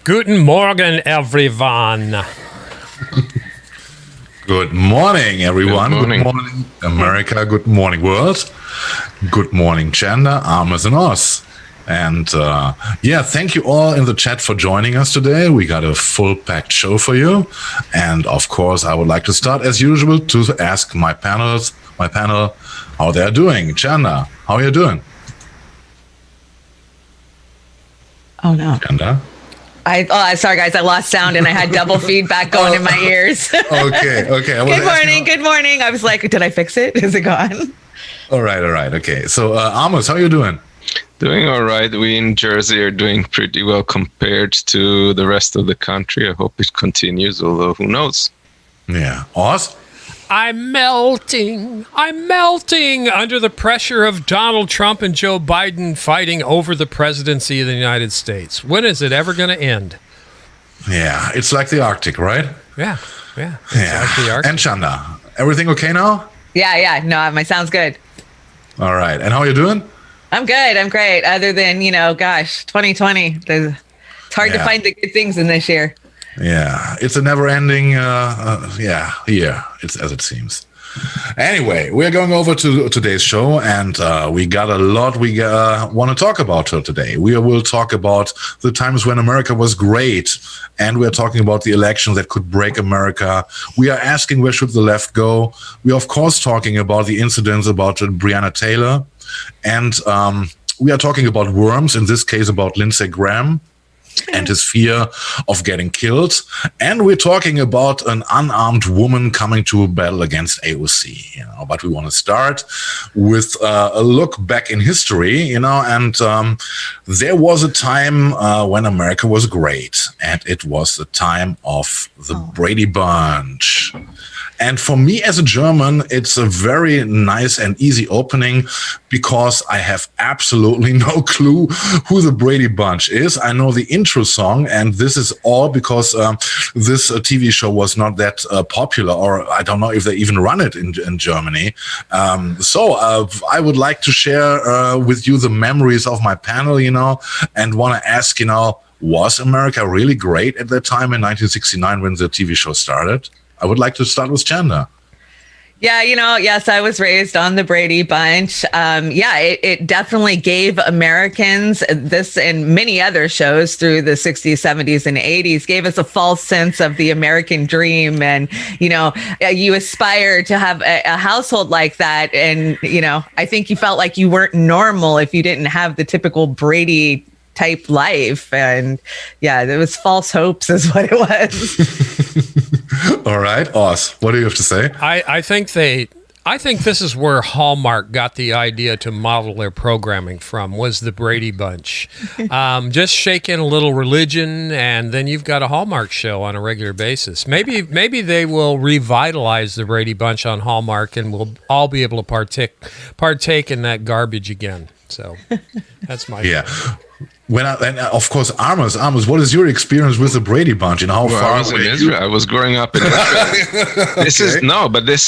Guten Morgen, everyone. Good morning, everyone. Good morning, America. Good morning, world. Good morning, Chanda, Amos, and Oz. And thank you all in the chat for joining us today. We got a full-packed show for you. And of course, I would like to start as usual to ask my panel, how they're doing. Chanda, how are you doing? Oh no. Chanda? Sorry guys, I lost sound and I had double feedback going in my ears. Okay. Good morning. I was like, did I fix it? Is it gone? All right. Okay. So, Amos, how are you doing? Doing all right. We in Jersey are doing pretty well compared to the rest of the country. I hope it continues, although who knows? Yeah. Oz? I'm melting under the pressure of Donald Trump and Joe Biden fighting over the presidency of the United States. When is it ever going to end? Yeah, it's like the Arctic, right? Yeah. It's like the Arctic. And Chanda, everything okay now? Yeah. No, my sound's good. All right. And how are you doing? I'm good. I'm great. Other than, 2020. It's hard to find the good things in this year. Yeah, it's a never-ending, year, it's as it seems. Anyway, we're going over to today's show, and we got a lot we want to talk about today. We will talk about the times when America was great, and we're talking about the elections that could break America. We are asking where should the left go. We are, of course, talking about the incidents about Breonna Taylor, and we are talking about worms, in this case about Lindsey Graham and his fear of getting killed. And we're talking about an unarmed woman coming to a battle against AOC, but we want to start with a look back in history, and there was a time when America was great, and it was the time of the Brady Bunch. And for me as a German, it's a very nice and easy opening because I have absolutely no clue who the Brady Bunch is. I know the intro song, and this is all because this TV show was not that popular, or I don't know if they even run it in Germany. So I would like to share with you the memories of my panel, and want to ask, was America really great at that time in 1969 when the TV show started? I would like to start with Chanda. Yeah, yes, I was raised on the Brady Bunch. It definitely gave Americans, this and many other shows through the 60s, 70s, and 80s, gave us a false sense of the American dream. And, you aspire to have a household like that. And, I think you felt like you weren't normal if you didn't have the typical Brady type life. And there was false hopes is what it was. All right, Oz, what do you have to say? I think this is where Hallmark got the idea to model their programming from, was the Brady Bunch. Just shake in a little religion, and then you've got a Hallmark show on a regular basis. Maybe they will revitalize the Brady Bunch on Hallmark, and we'll all be able to partake in that garbage again. So that's my favorite. Of course, Amos, what is your experience with the Brady Bunch and how far I was in Israel. I was growing up in Israel. This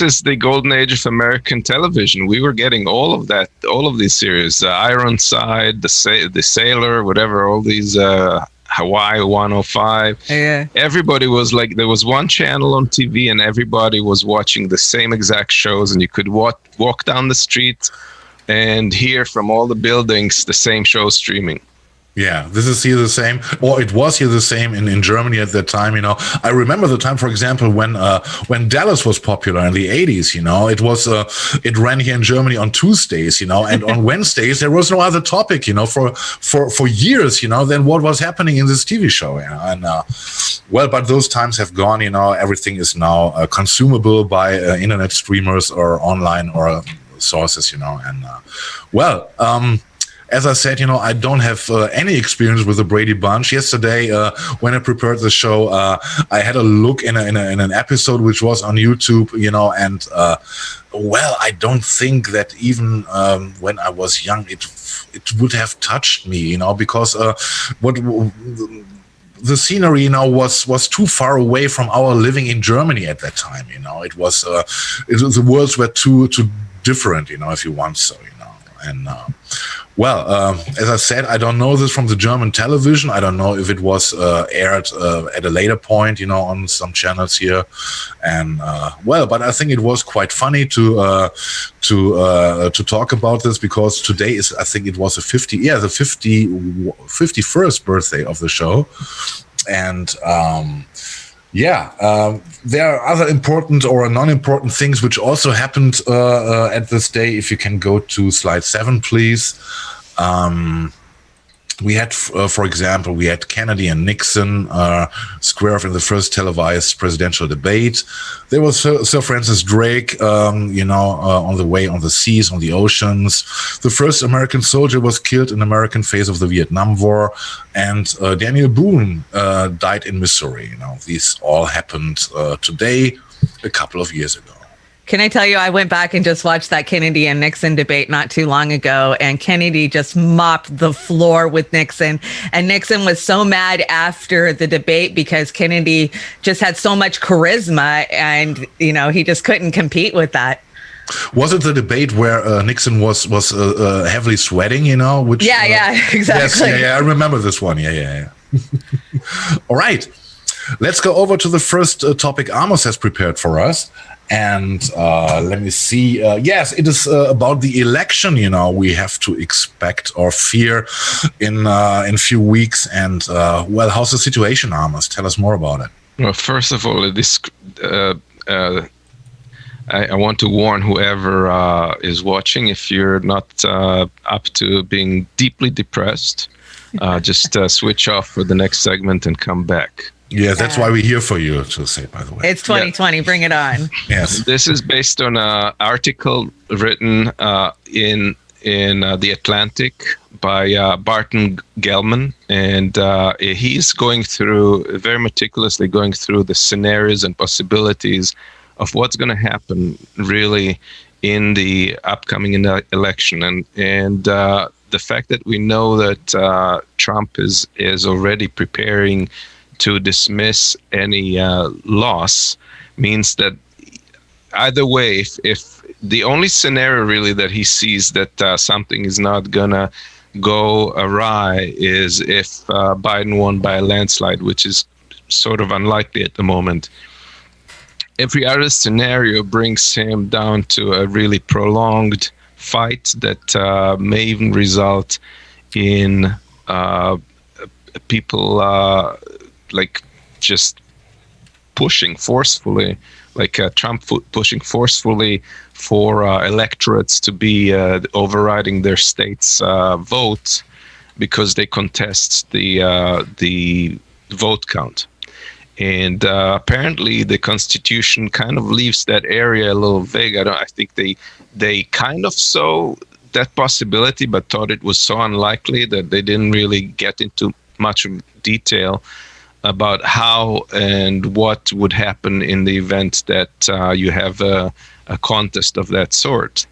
is the golden age of American television. We were getting all of that, all of these series, Ironside, the Sailor, whatever, all these Hawaii 105. Yeah. Everybody was like, there was one channel on TV and everybody was watching the same exact shows, and you could walk down the street and hear from all the buildings the same show streaming. Yeah, this is here the same, or it was here the same in Germany at that time. I remember the time, for example, when Dallas was popular in the 80s. It ran here in Germany on Tuesdays, and on Wednesdays there was no other topic, for years, than what was happening in this TV show. And but those times have gone. Everything is now consumable by internet streamers or online or sources. As I said, I don't have any experience with the Brady Bunch. Yesterday, when I prepared the show, I had a look in an episode which was on YouTube, and I don't think that even when I was young, it would have touched me, because the scenery, was too far away from our living in Germany at that time. It was the worlds were too different, if you want so, and Well, as I said, I don't know this from the German television. I don't know if it was aired at a later point, on some channels here. And but I think it was quite funny to talk about this, because today is, I think it was the 51st birthday of the show, and. There are other important or non-important things which also happened at this day. If you can go to slide 7, please. We had, for example, Kennedy and Nixon square off in the first televised presidential debate. There was Sir Francis Drake, on the way on the seas, on the oceans. The first American soldier was killed in the American phase of the Vietnam War, and Daniel Boone died in Missouri. These all happened today, a couple of years ago. Can I tell you, I went back and just watched that Kennedy and Nixon debate not too long ago, and Kennedy just mopped the floor with Nixon. And Nixon was so mad after the debate because Kennedy just had so much charisma, and, he just couldn't compete with that. Was it the debate where Nixon was heavily sweating, Which, yeah, exactly. Yes, I remember this one. Yeah. All right. Let's go over to the first topic Amos has prepared for us. And let me see. Yes, it is about the election, we have to expect or fear in a few weeks. And, how's the situation, Amos? Tell us more about it. Well, first of all, I want to warn whoever is watching, if you're not up to being deeply depressed, just switch off for the next segment and come back. Yeah, that's why we're here for you, to say, by the way. It's 2020. Bring it on. Yes. This is based on an article written in The Atlantic by Barton Gellman. And he's very meticulously going through the scenarios and possibilities of what's going to happen really in the upcoming election. And the fact that we know that Trump is already preparing to dismiss any loss means that either way, if the only scenario really that he sees that something is not gonna go awry is if Biden won by a landslide, which is sort of unlikely at the moment. Every other scenario brings him down to a really prolonged fight that may even result in people just pushing forcefully, Trump pushing forcefully for electorates to be overriding their state's vote because they contest the vote count. And apparently the Constitution kind of leaves that area a little vague. I think they kind of saw that possibility, but thought it was so unlikely that they didn't really get into much detail about how and what would happen in the event that you have a contest of that sort.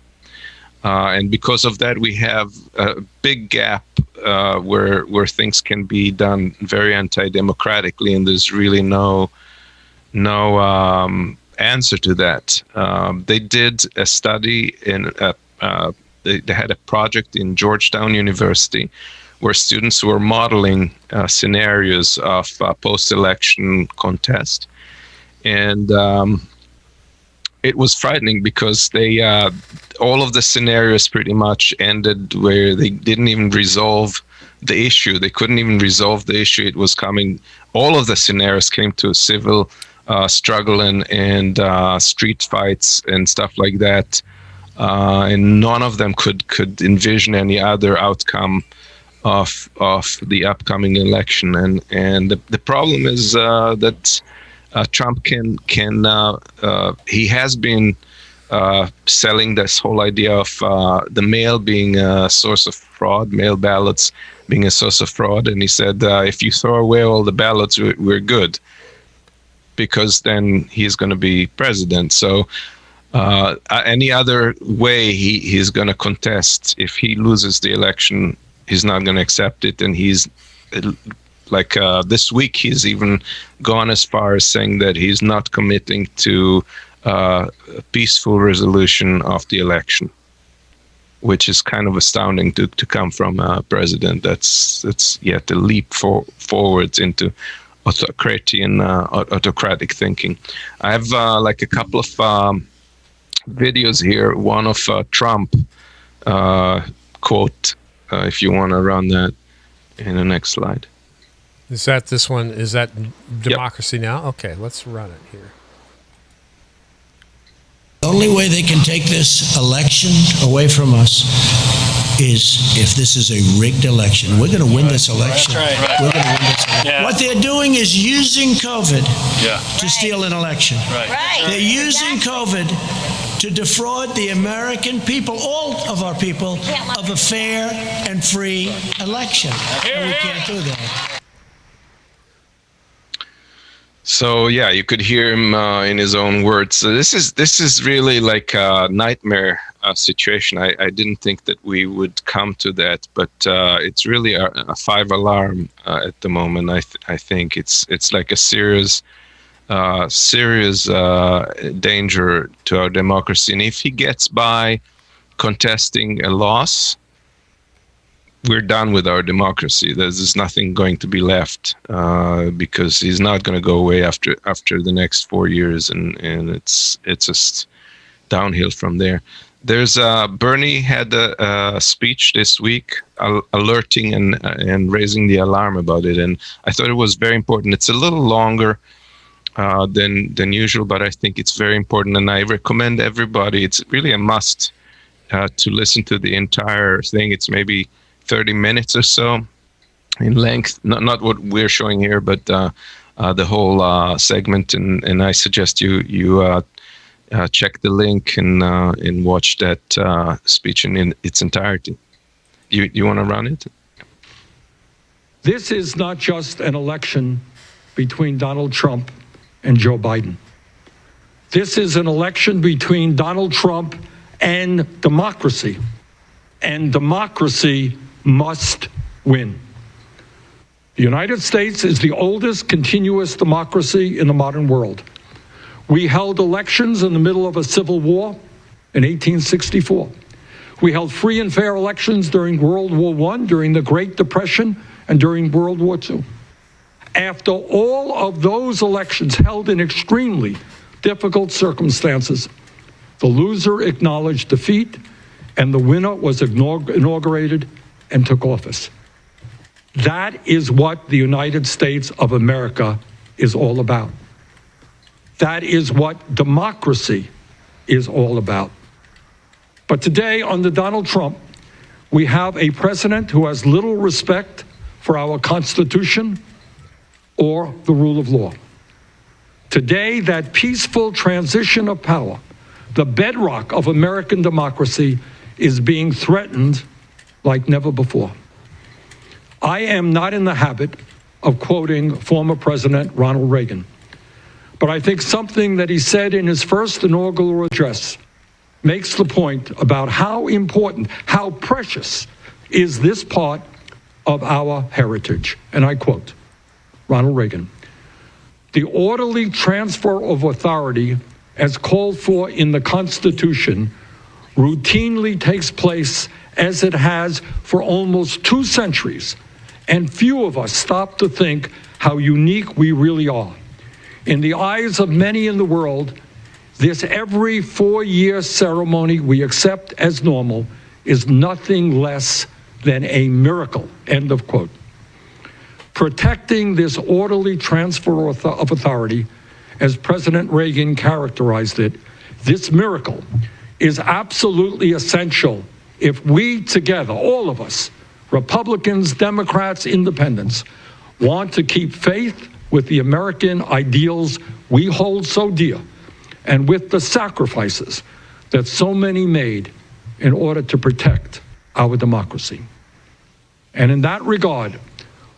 And because of that, we have a big gap where things can be done very anti-democratically, and there's really no answer to that. They did a study they had a project in Georgetown University where students were modeling scenarios of post-election contest. And it was frightening because they all of the scenarios pretty much ended where they didn't even resolve the issue. They couldn't even resolve the issue. It was coming, all of the scenarios came to a civil struggle and street fights and stuff like that. And none of them could envision any other outcome of the upcoming election, and the problem is that Trump can he has been selling this whole idea of the mail being a source of fraud, mail ballots being a source of fraud, and he said if you throw away all the ballots, we're good, because then he's going to be president. So any other way he's going to contest, if he loses the election, he's not going to accept it. And he's this week, he's even gone as far as saying that he's not committing to a peaceful resolution of the election. which is kind of astounding to come from a president. That's yet a leap forwards into autocratic thinking. I have like a couple of videos here. One of Trump quote, if you want to run that in the next slide. Is that this one? Is that Democracy Now? Okay, let's run it here. The only way they can take this election away from us is if this is a rigged election. We're going to win this election. That's right. We're going to win this election. Yeah. What they're doing is using COVID to steal an election. Right. They're using COVID to defraud the American people, all of our people, of a fair and free election. And we can't do that. So yeah, you could hear him in his own words. So this is really like a nightmare situation. I didn't think that we would come to that, but it's really a 5 alarm at the moment. I think it's like a serious danger to our democracy. And if he gets by contesting a loss, we're done with our democracy. There's nothing going to be left because he's not going to go away after the next 4 years, and it's just downhill from there. There's Bernie had a speech this week alerting and raising the alarm about it, and I thought it was very important. It's a little longer than usual, but I think it's very important, and I recommend everybody. It's really a must to listen to the entire thing. It's maybe 30 minutes or so in length, not what we're showing here, but the whole segment. And I suggest you check the link and watch that speech in its entirety. You want to run it? This is not just an election between Donald Trump and Joe Biden. This is an election between Donald Trump and democracy. And democracy must win. The United States is the oldest continuous democracy in the modern world. We held elections in the middle of a civil war in 1864. We held free and fair elections during World War I, during the Great Depression, and during World War II. After all of those elections held in extremely difficult circumstances, the loser acknowledged defeat and the winner was inaugurated and took office. That is what the United States of America is all about. That is what democracy is all about. But today, under Donald Trump, we have a president who has little respect for our Constitution or the rule of law. Today, that peaceful transition of power, the bedrock of American democracy, is being threatened like never before. I am not in the habit of quoting former President Ronald Reagan, but I think something that he said in his first inaugural address makes the point about how important, how precious is this part of our heritage. And I quote Ronald Reagan, "The orderly transfer of authority as called for in the Constitution routinely takes place as it has for almost 2 centuries, and few of us stop to think how unique we really are. In the eyes of many in the world, this every 4-year ceremony we accept as normal is nothing less than a miracle," end of quote. Protecting this orderly transfer of authority, as President Reagan characterized it, this miracle is absolutely essential if we together, all of us, Republicans, Democrats, Independents, want to keep faith with the American ideals we hold so dear and with the sacrifices that so many made in order to protect our democracy. And in that regard,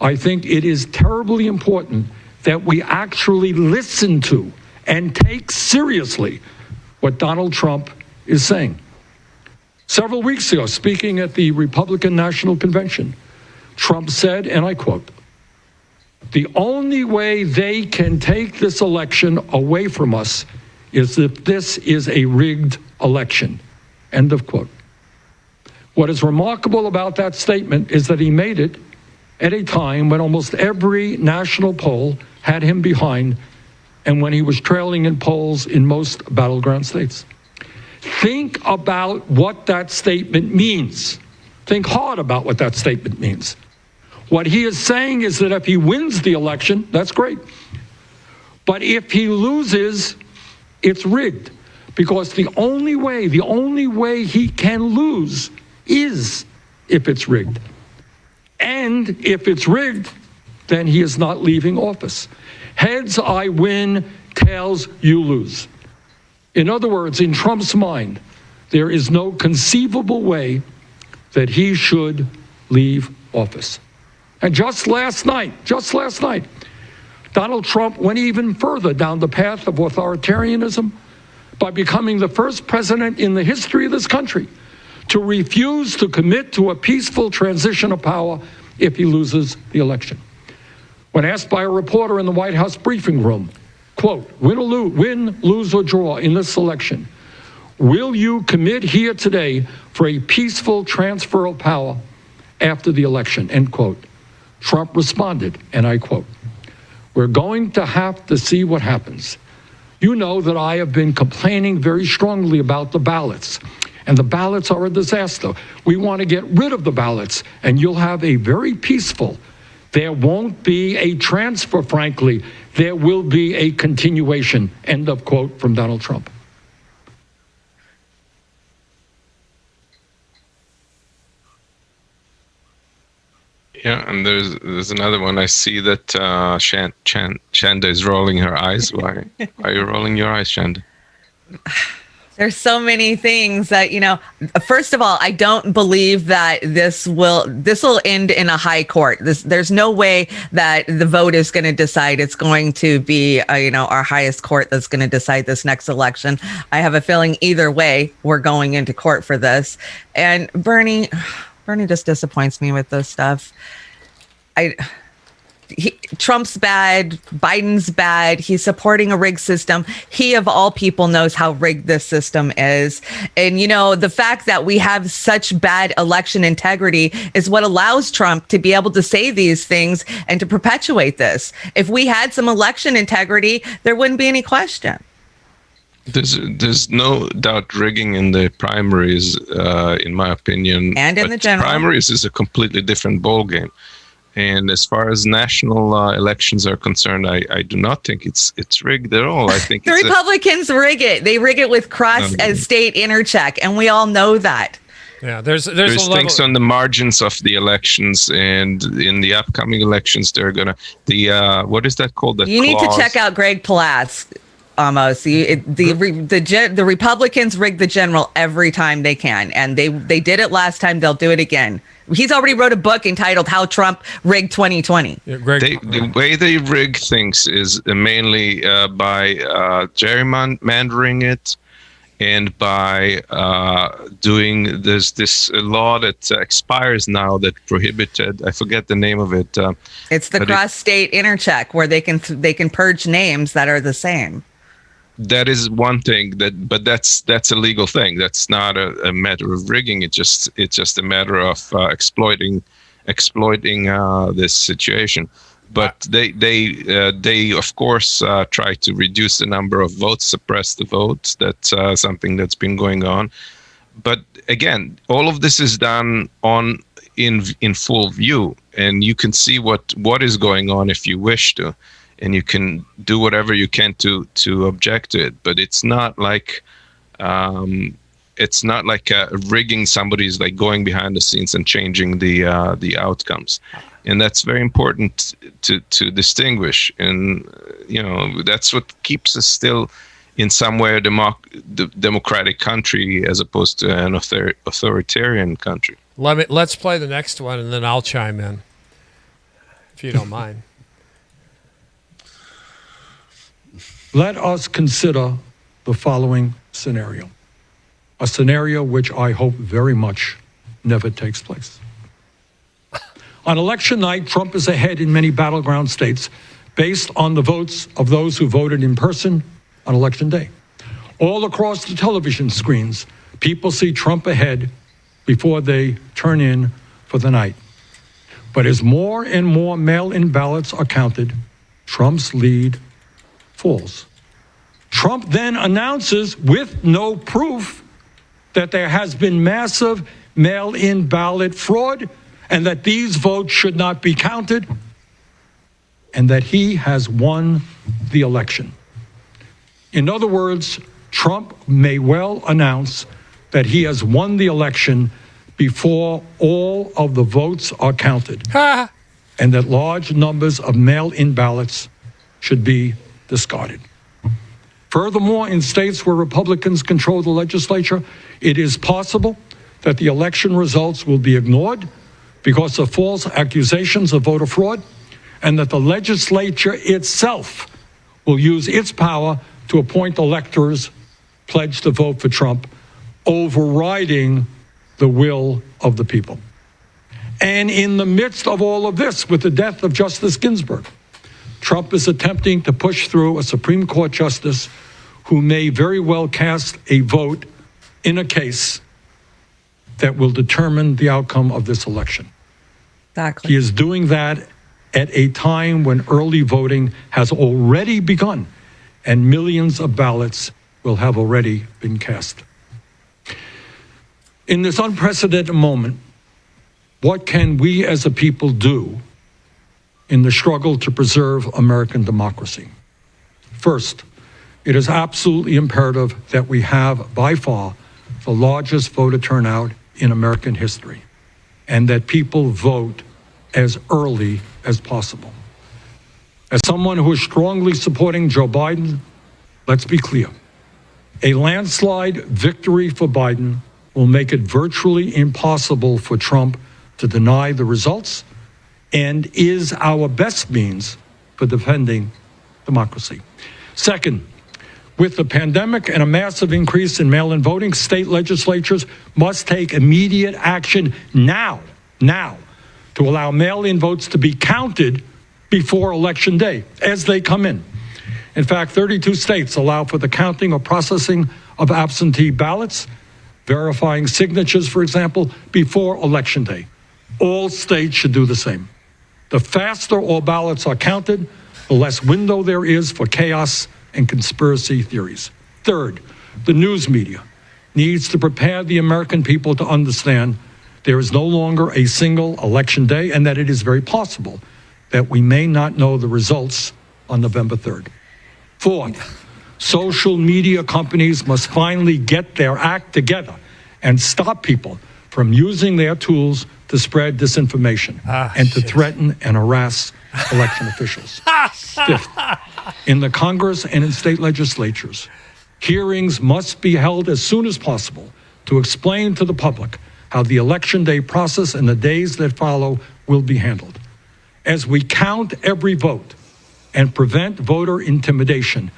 I think it is terribly important that we actually listen to and take seriously what Donald Trump is saying. Several weeks ago, speaking at the Republican National Convention, Trump said, and I quote, "The only way they can take this election away from us is if this is a rigged election," end of quote. What is remarkable about that statement is that he made it at a time when almost every national poll had him behind and when he was trailing in polls in most battleground states. Think about what that statement means. Think hard about what that statement means. What he is saying is that if he wins the election, that's great. But if he loses, it's rigged. Because the only way he can lose is if it's rigged. And if it's rigged, then he is not leaving office. Heads, I win. Tails, you lose. In other words, in Trump's mind, there is no conceivable way that he should leave office. And just last night, Donald Trump went even further down the path of authoritarianism by becoming the first president in the history of this country to refuse to commit to a peaceful transition of power if he loses the election. When asked by a reporter in the White House briefing room, quote, win, lose, or draw in this election, will you commit here today for a peaceful transfer of power after the election, end quote. Trump responded, and I quote, we're going to have to see what happens. You know that I have been complaining very strongly about the ballots, and the ballots are a disaster. We want to get rid of the ballots, and you'll have a very peaceful. There won't be a transfer, frankly. There will be a continuation, end of quote from Donald Trump. Yeah, and there's another one. I see that Chanda is rolling her eyes. Why are you rolling your eyes, Chanda? There's so many things that, first of all, I don't believe that this will end in a high court. There's no way that the vote is going to decide. It's going to be, our highest court that's going to decide this next election. I have a feeling either way, we're going into court for this. And Bernie just disappoints me with this stuff. Trump's bad, Biden's bad. He's supporting a rigged system. He, of all people, knows how rigged this system is. And, the fact that we have such bad election integrity is what allows Trump to be able to say these things and to perpetuate this. If we had some election integrity, there wouldn't be any question. There's no doubt rigging in the primaries, in my opinion. And in the general. Primaries is a completely different ballgame. And as far as national elections are concerned, I do not think it's rigged at all. I think the Republicans rig it. They rig it with cross-state intercheck, and we all know that. Yeah, there's things on the margins of the elections, and in the upcoming elections, they're gonna what is that called? You need to check out Greg Palast. Amos, the Republicans rig the general every time they can, and they did it last time. They'll do it again. He's already wrote a book entitled "How Trump Rigged 2020." Yeah, the way they rig things is mainly by gerrymandering it, and by doing this law that expires now that prohibited. I forget the name of it. It's the cross-state intercheck where they can purge names that are the same. That is one thing, but that's a legal thing. That's not a matter of rigging. It's just a matter of exploiting this situation. But they of course try to reduce the number of votes, suppress the votes. That's something that's been going on. But again, all of this is done in full view, and you can see what is going on if you wish to. And you can do whatever you can to object to it, but it's not like rigging. Somebody's like going behind the scenes and changing the outcomes, and that's very important to distinguish. And that's what keeps us still in some way a democratic country as opposed to an authoritarian country. Let's play the next one, and then I'll chime in, if you don't mind. Let us consider the following scenario, a scenario which I hope very much never takes place. On election night, Trump is ahead in many battleground states based on the votes of those who voted in person on election day. All across the television screens, people see Trump ahead before they turn in for the night. But as more and more mail-in ballots are counted, Trump's lead falls. Trump then announces, with no proof, that there has been massive mail-in ballot fraud and that these votes should not be counted, and that he has won the election. In other words, Trump may well announce that he has won the election before all of the votes are counted, and that large numbers of mail-in ballots should be discarded. Furthermore, in states where Republicans control the legislature, it is possible that the election results will be ignored because of false accusations of voter fraud, and that the legislature itself will use its power to appoint electors pledged to vote for Trump, overriding the will of the people. And in the midst of all of this, with the death of Justice Ginsburg, Trump is attempting to push through a Supreme Court justice who may very well cast a vote in a case that will determine the outcome of this election. Exactly. He is doing that at a time when early voting has already begun and millions of ballots will have already been cast. In this unprecedented moment, what can we as a people do in the struggle to preserve American democracy? First, it is absolutely imperative that we have, by far, the largest voter turnout in American history, and that people vote as early as possible. As someone who is strongly supporting Joe Biden, let's be clear. A landslide victory for Biden will make it virtually impossible for Trump to deny the results, and is our best means for defending democracy. Second, with the pandemic and a massive increase in mail-in voting, state legislatures must take immediate action now, to allow mail-in votes to be counted before Election Day as they come in. In fact, 32 states allow for the counting or processing of absentee ballots, verifying signatures, for example, before Election Day. All states should do the same. The faster all ballots are counted, the less window there is for chaos and conspiracy theories. Third, the news media needs to prepare the American people to understand there is no longer a single election day, and that it is very possible that we may not know the results on November 3rd. Fourth, social media companies must finally get their act together and stop people from using their tools to spread disinformation and to threaten and harass election officials. Fifth, in the Congress and in state legislatures, hearings must be held as soon as possible to explain to the public how the Election Day process and the days that follow will be handled. As we count every vote and prevent voter intimidation,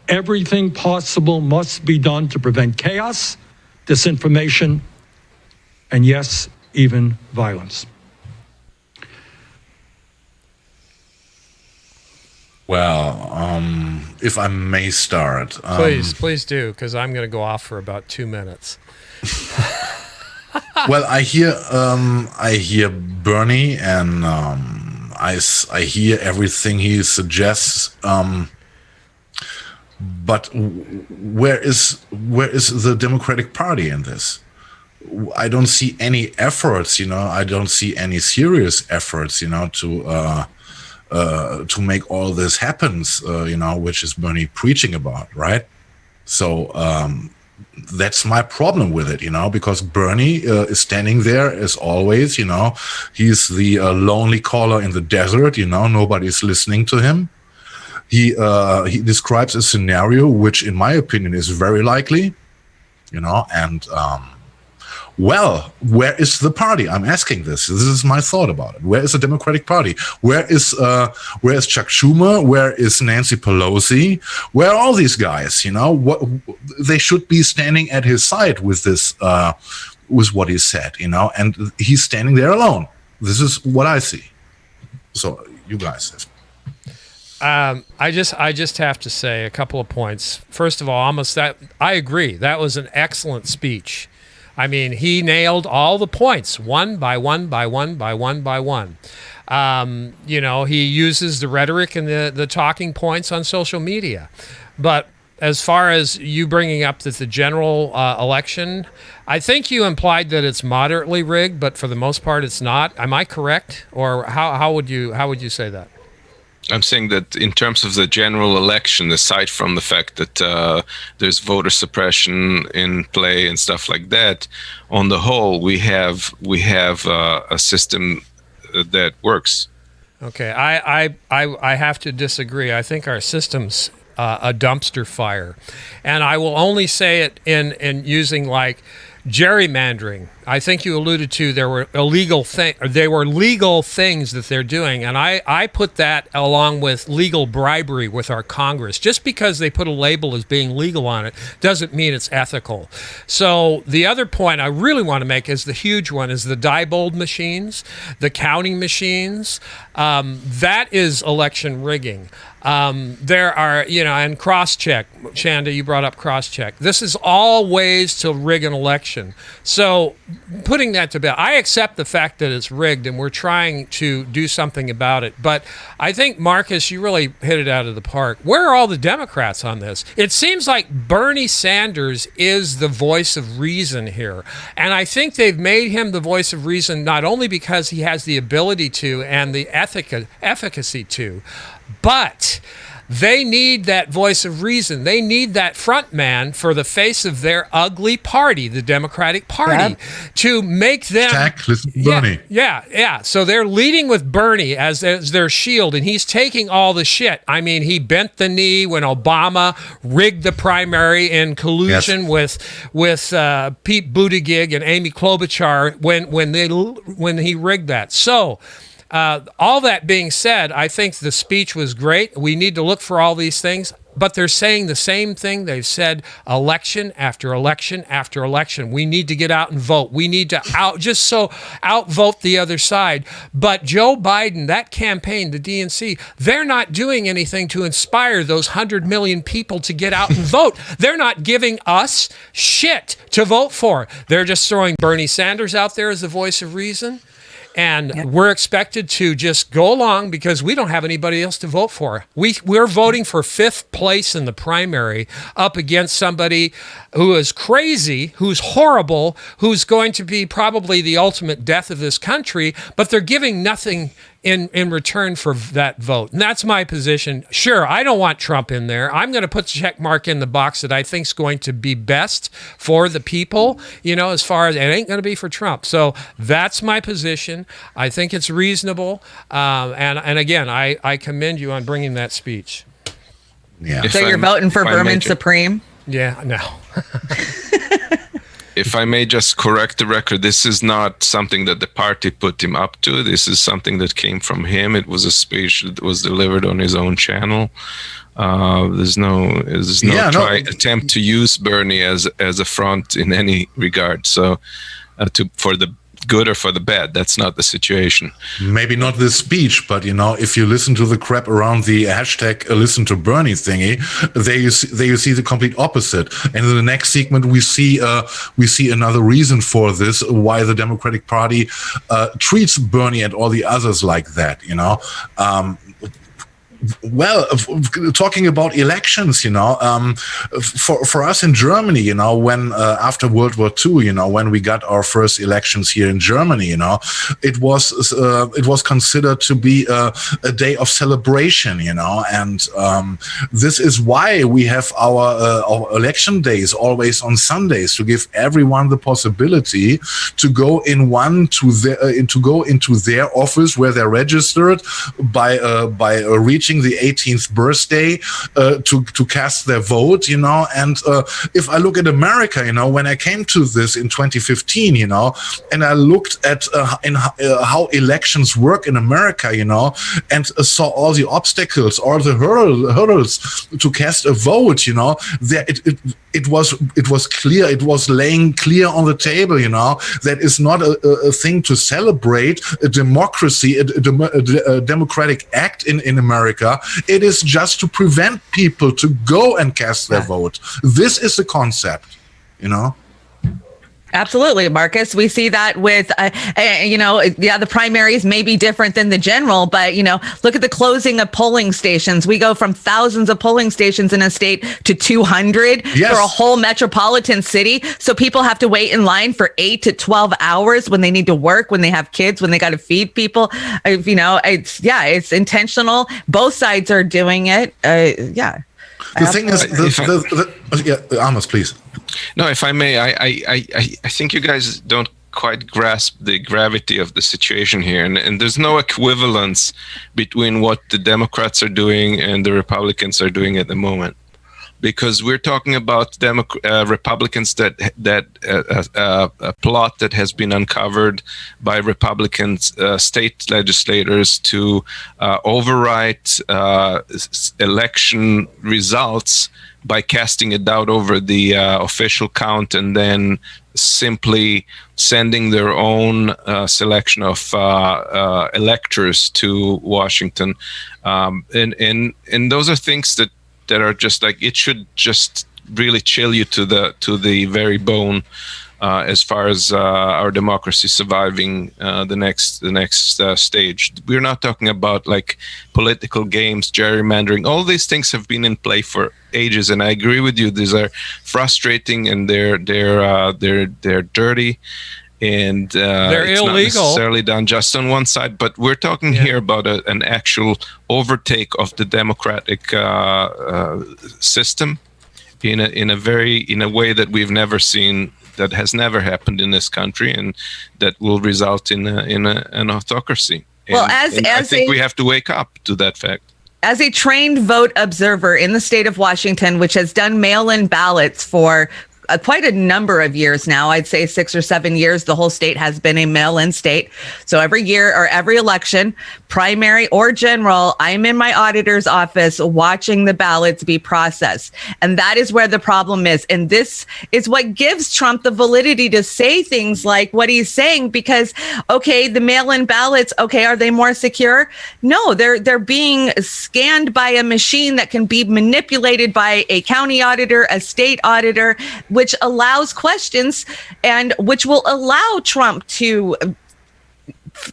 everything possible must be done to prevent chaos, disinformation, and yes, even violence. Well, if I may start. Please do, because I'm going to go off for about 2 minutes. Well, I hear Bernie, and I hear everything he suggests. But where is the Democratic Party in this? I don't see any efforts. I don't see any serious efforts. To make all this happen. Which is Bernie preaching about, right? So that's my problem with it, because Bernie is standing there as always. He's the lonely caller in the desert. Nobody's listening to him. He describes a scenario which, in my opinion, is very likely. And well, where is the party? I'm asking this. This is my thought about it. Where is the Democratic Party? Where is Chuck Schumer? Where is Nancy Pelosi? Where are all these guys? What they should be standing at his side with this, with what he said. And he's standing there alone. This is what I see. So you guys. I just have to say a couple of points. First of all, Amos, that I agree. That was an excellent speech. I mean, he nailed all the points one by one by one by one by one. He uses the rhetoric and the talking points on social media. But as far as you bringing up that the general election, I think you implied that it's moderately rigged, but for the most part, it's not. Am I correct? Or how would you say that? I'm saying that in terms of the general election, aside from the fact that there's voter suppression in play and stuff like that, on the whole, we have a system that works. Okay, I have to disagree. I think our system's a dumpster fire, and I will only say it in using like gerrymandering. I think you alluded to there were legal things that they're doing, and I put that along with legal bribery with our Congress. Just because they put a label as being legal on it doesn't mean it's ethical. So the other point I really want to make is the huge one is the Diebold machines, the counting machines. That is election rigging. There are, and cross-check. Chanda, you brought up cross-check. This is all ways to rig an election. So putting that to bed, I accept the fact that it's rigged and we're trying to do something about it. But I think, Markus, you really hit it out of the park. Where are all the Democrats on this? It seems like Bernie Sanders is the voice of reason here. And I think they've made him the voice of reason not only because he has the ability to and the efficacy to, but they need that voice of reason. They need that front man for the face of their ugly party, the Democratic Party, to make them... Listen to Bernie. Yeah. So they're leading with Bernie as their shield, and he's taking all the shit. I mean, he bent the knee when Obama rigged the primary in collusion with Pete Buttigieg and Amy Klobuchar when he rigged that. So... all that being said, I think the speech was great. We need to look for all these things, but they're saying the same thing. They've said election after election after election. We need to get out and vote. We need to outvote the other side. But Joe Biden, that campaign, the DNC, they're not doing anything to inspire those 100 million people to get out and vote. They're not giving us shit to vote for. They're just throwing Bernie Sanders out there as the voice of reason. And we're expected to just go along because we don't have anybody else to vote for. We're voting for fifth place in the primary up against somebody who is crazy, who's horrible, who's going to be probably the ultimate death of this country, but they're giving nothing in return for that vote. And that's my position. Sure, I don't want Trump in there. I'm going to put the check mark in the box that I think is going to be best for the people, as far as it ain't going to be for Trump. So that's my position. I think it's reasonable. And again, I commend you on bringing that speech. Yeah. So you're voting for Vermin Supreme? Yeah, no. If I may just correct the record, this is not something that the party put him up to. This is something that came from him. It was a speech that was delivered on his own channel. There's no attempt to use Bernie as a front in any regard. So for the good or for the bad, that's not the situation. Maybe not this speech, but if you listen to the crap around the hashtag listen to Bernie thingy, there you see the complete opposite. And in the next segment we see another reason for this, why the Democratic Party treats Bernie and all the others like that. Well, talking about elections, for us in Germany, when after World War II, when we got our first elections here in Germany, it was considered to be a day of celebration, and this is why we have our election days always on Sundays, to give everyone the possibility to go into their office where they're registered by reaching the 18th birthday to cast their vote, and if I look at America, when I came to this in 2015, and I looked at how elections work in America, and saw all the obstacles, all the hurdles to cast a vote, it was clear, it was laying clear on the table, that is not a thing to celebrate a democracy, a democratic act in America. It is just to prevent people to go and cast their vote. This is the concept, Absolutely, Marcus. We see that with, the primaries may be different than the general, but, look at the closing of polling stations. We go from thousands of polling stations in a state to 200 Yes. for a whole metropolitan city. So people have to wait in line for 8 to 12 hours when they need to work, when they have kids, when they got to feed people. It's intentional. Both sides are doing it. The thing is, Amos, please. No, if I may, I think you guys don't quite grasp the gravity of the situation here, and there's no equivalence between what the Democrats are doing and the Republicans are doing at the moment, because we're talking about Republicans that a plot that has been uncovered by Republicans state legislators to overwrite election results by casting a doubt over the official count and then simply sending their own selection of electors to Washington. And those are things that are just like, it should just really chill you to the very bone as far as our democracy surviving the next stage. We're not talking about like political games, gerrymandering. All these things have been in play for ages, and I agree with you. These are frustrating, and they're dirty, and they're it's illegal. not necessarily done just on one side. But we're talking here about an actual overtake of the democratic system in a way that we've never seen, that has never happened in this country, and that will result in an autocracy. Well, and I think we have to wake up to that fact. As a trained vote observer in the state of Washington, which has done mail-in ballots for quite a number of years now, I'd say 6 or 7 years, the whole state has been a mail-in state. So every year or every election, primary or general, I'm in my auditor's office watching the ballots be processed. And that is where the problem is. And this is what gives Trump the validity to say things like what he's saying, because, okay, the mail-in ballots, okay, are they more secure? No, they're being scanned by a machine that can be manipulated by a county auditor, a state auditor, which allows questions and which will allow Trump to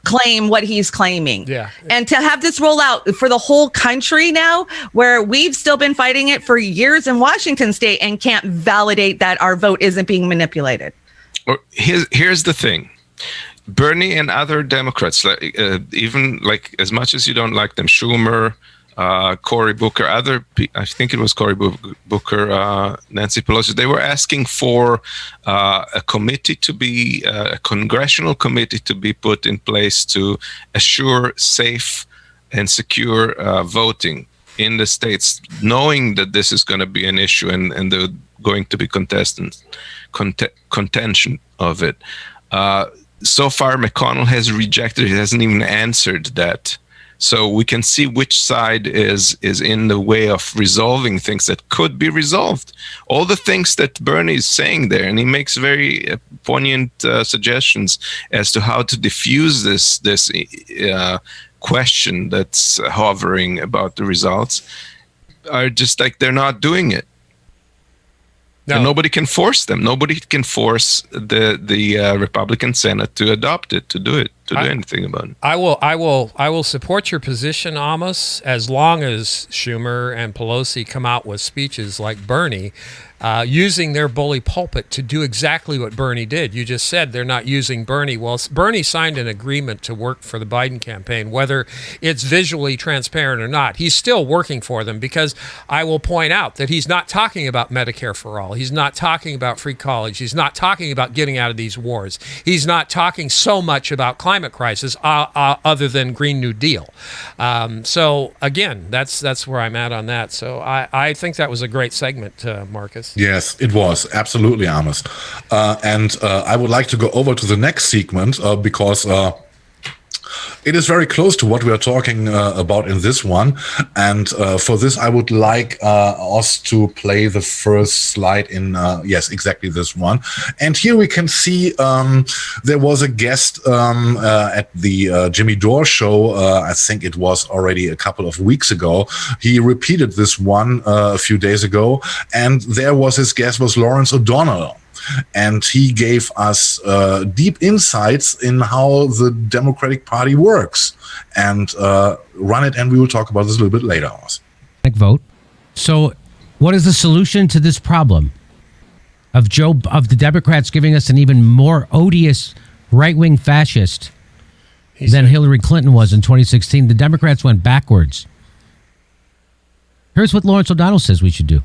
claim what he's claiming. Yeah. And to have this roll out for the whole country now, where we've still been fighting it for years in Washington state and can't validate that our vote isn't being manipulated. Here's the thing. Bernie and other Democrats, even like, as much as you don't like them, Schumer, Cory Booker, I think it was Cory Booker, Nancy Pelosi, they were asking for a committee to be, a congressional committee to be put in place to assure safe and secure voting in the states, knowing that this is going to be an issue and there's going to be contention of it. So far, McConnell has rejected it. He hasn't even answered that. So we can see which side is in the way of resolving things that could be resolved. All the things that Bernie is saying there, and he makes very poignant suggestions as to how to diffuse this question that's hovering about the results, are just like, they're not doing it. No. And nobody can force them. Nobody can force the Republican Senate to adopt it, to do anything about it. I will support your position, Amos, as long as Schumer and Pelosi come out with speeches like Bernie, using their bully pulpit to do exactly what Bernie did. You just said they're not using Bernie. Well, Bernie signed an agreement to work for the Biden campaign, whether it's visually transparent or not. He's still working for them, because I will point out that he's not talking about Medicare for all. He's not talking about free college. He's not talking about getting out of these wars. He's not talking so much about climate crisis other than Green New Deal. So again, that's where I'm at on that. So I think that was a great segment, Markus. Yes, it was. Absolutely, Amos. And I would like to go over to the next segment because it is very close to what we are talking about in this one. And for this, I would like us to play the first slide in, yes, exactly this one. And here we can see there was a guest at the Jimmy Dore show. I think it was already a couple of weeks ago. He repeated this one a few days ago. And there was his guest was Lawrence O'Donnell. and he gave us deep insights in how the Democratic Party works. And run it, and we will talk about this a little bit later. Vote. So, what is the solution to this problem of the Democrats giving us an even more odious right-wing fascist than Hillary Clinton was in 2016? The Democrats went backwards. Here's what Lawrence O'Donnell says we should do.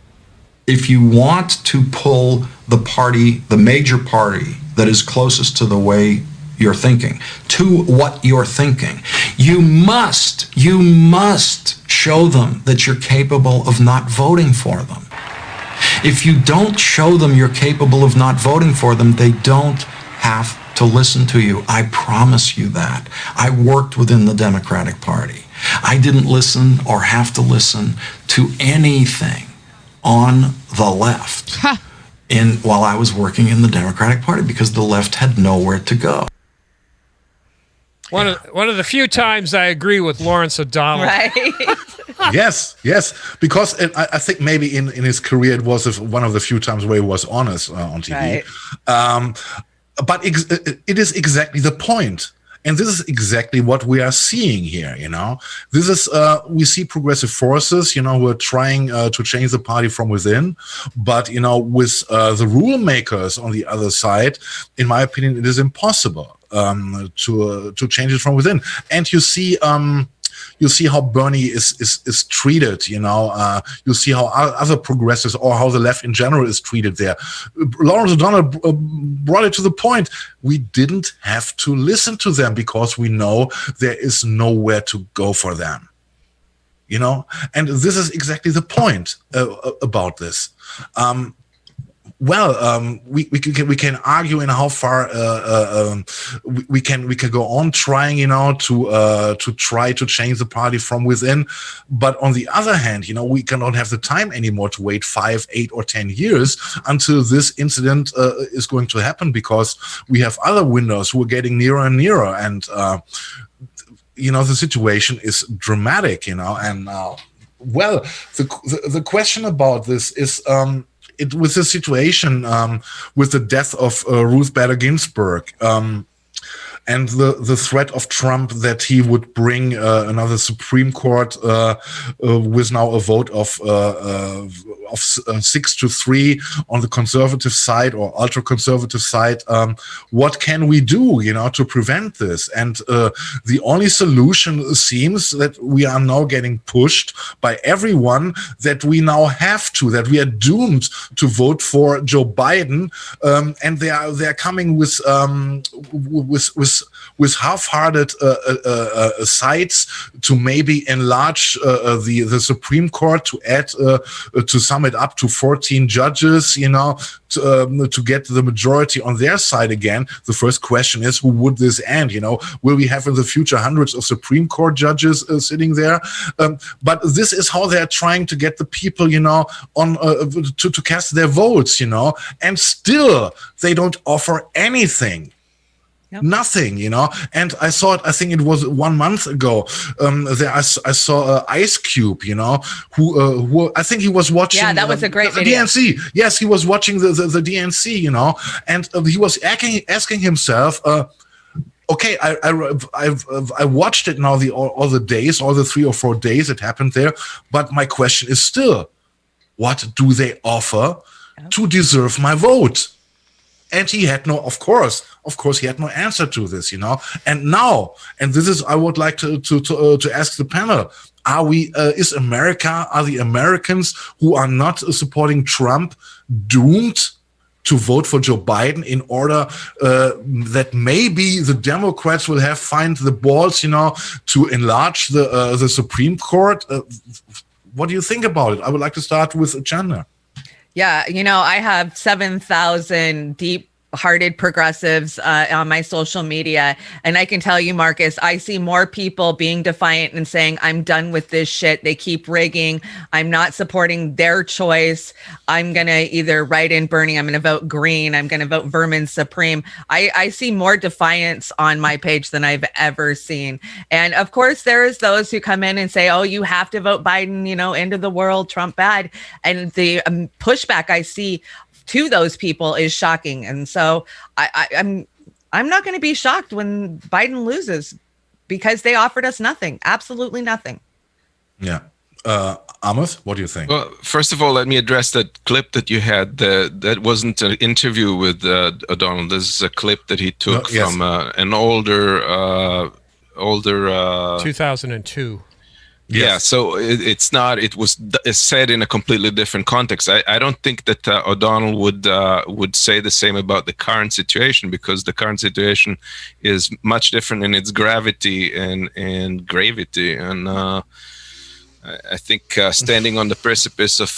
If you want to pull the major party that is closest to the way you're thinking, to what you're thinking, you must show them that you're capable of not voting for them. If you don't show them you're capable of not voting for them, they don't have to listen to you. I promise you that. I worked within the Democratic Party. I didn't listen or have to listen to anything on the left while I was working in the Democratic Party, because the left had nowhere to go. One of the few times I agree with Lawrence O'Donnell. Right. Yes, because I think maybe in his career it was one of the few times where he was honest on TV. Right. But it is exactly the point. And this is exactly what we are seeing here, This is, we see progressive forces, who are trying to change the party from within. But, with the rule makers on the other side, in my opinion, it is impossible to change it from within. And you see how Bernie is treated, you see how other progressives or how the left in general is treated there. Lawrence O'Donnell brought it to the point. We didn't have to listen to them because we know there is nowhere to go for them, and this is exactly the point about this. We can argue in how far we can go on trying, to try to change the party from within. But on the other hand, we cannot have the time anymore to wait 5, 8, or 10 years until this incident is going to happen, because we have other windows who are getting nearer and nearer, and the situation is dramatic, and the question about this is. It was a situation with the death of Ruth Bader Ginsburg and the threat of Trump that he would bring another Supreme Court with now a vote of 6-3 on the conservative side or ultra-conservative side. What can we do, to prevent this? And the only solution seems that we are now getting pushed by everyone that we now have to, that we are doomed to vote for Joe Biden, and they are coming with half-hearted sides to maybe enlarge the Supreme Court, to add to sum it up to 14 judges, to get the majority on their side again. The first question is, who would this end? Will we have in the future hundreds of Supreme Court judges sitting there? But this is how they're trying to get the people, on to cast their votes, and still they don't offer anything. Yep. Nothing, and I saw it, I think it was 1 month ago. I saw Ice Cube, who I think he was watching. Yeah, that was a great the video. DNC. Yes, he was watching the DNC, and he was asking himself, okay, I watched it now all the days, all the 3 or 4 days it happened there, but my question is still, what do they offer to deserve my vote? And he had of course, he had no answer to this, And now, and this is, I would like to ask the panel: are the Americans who are not supporting Trump doomed to vote for Joe Biden in order that maybe the Democrats will find the balls, to enlarge the Supreme Court? What do you think about it? I would like to start with Chanda. Yeah, I have 7,000 deep-hearted progressives on my social media. And I can tell you, Markus, I see more people being defiant and saying, I'm done with this shit. They keep rigging. I'm not supporting their choice. I'm going to either write in Bernie. I'm going to vote green. I'm going to vote vermin supreme. I see more defiance on my page than I've ever seen. And of course, there's those who come in and say, oh, you have to vote Biden, end of the world, Trump bad. And the pushback I see to those people is shocking. And so I'm not going to be shocked when Biden loses, because they offered us nothing, absolutely nothing. Yeah. Amos, what do you think? Well, first of all, let me address that clip that you had. That wasn't an interview with O'Donnell. This is a clip that he took from an older 2002. Yes. Yeah, so it's not. It was said in a completely different context. I don't think that O'Donnell would say the same about the current situation, because the current situation is much different in its gravity and gravity. And I think standing on the precipice of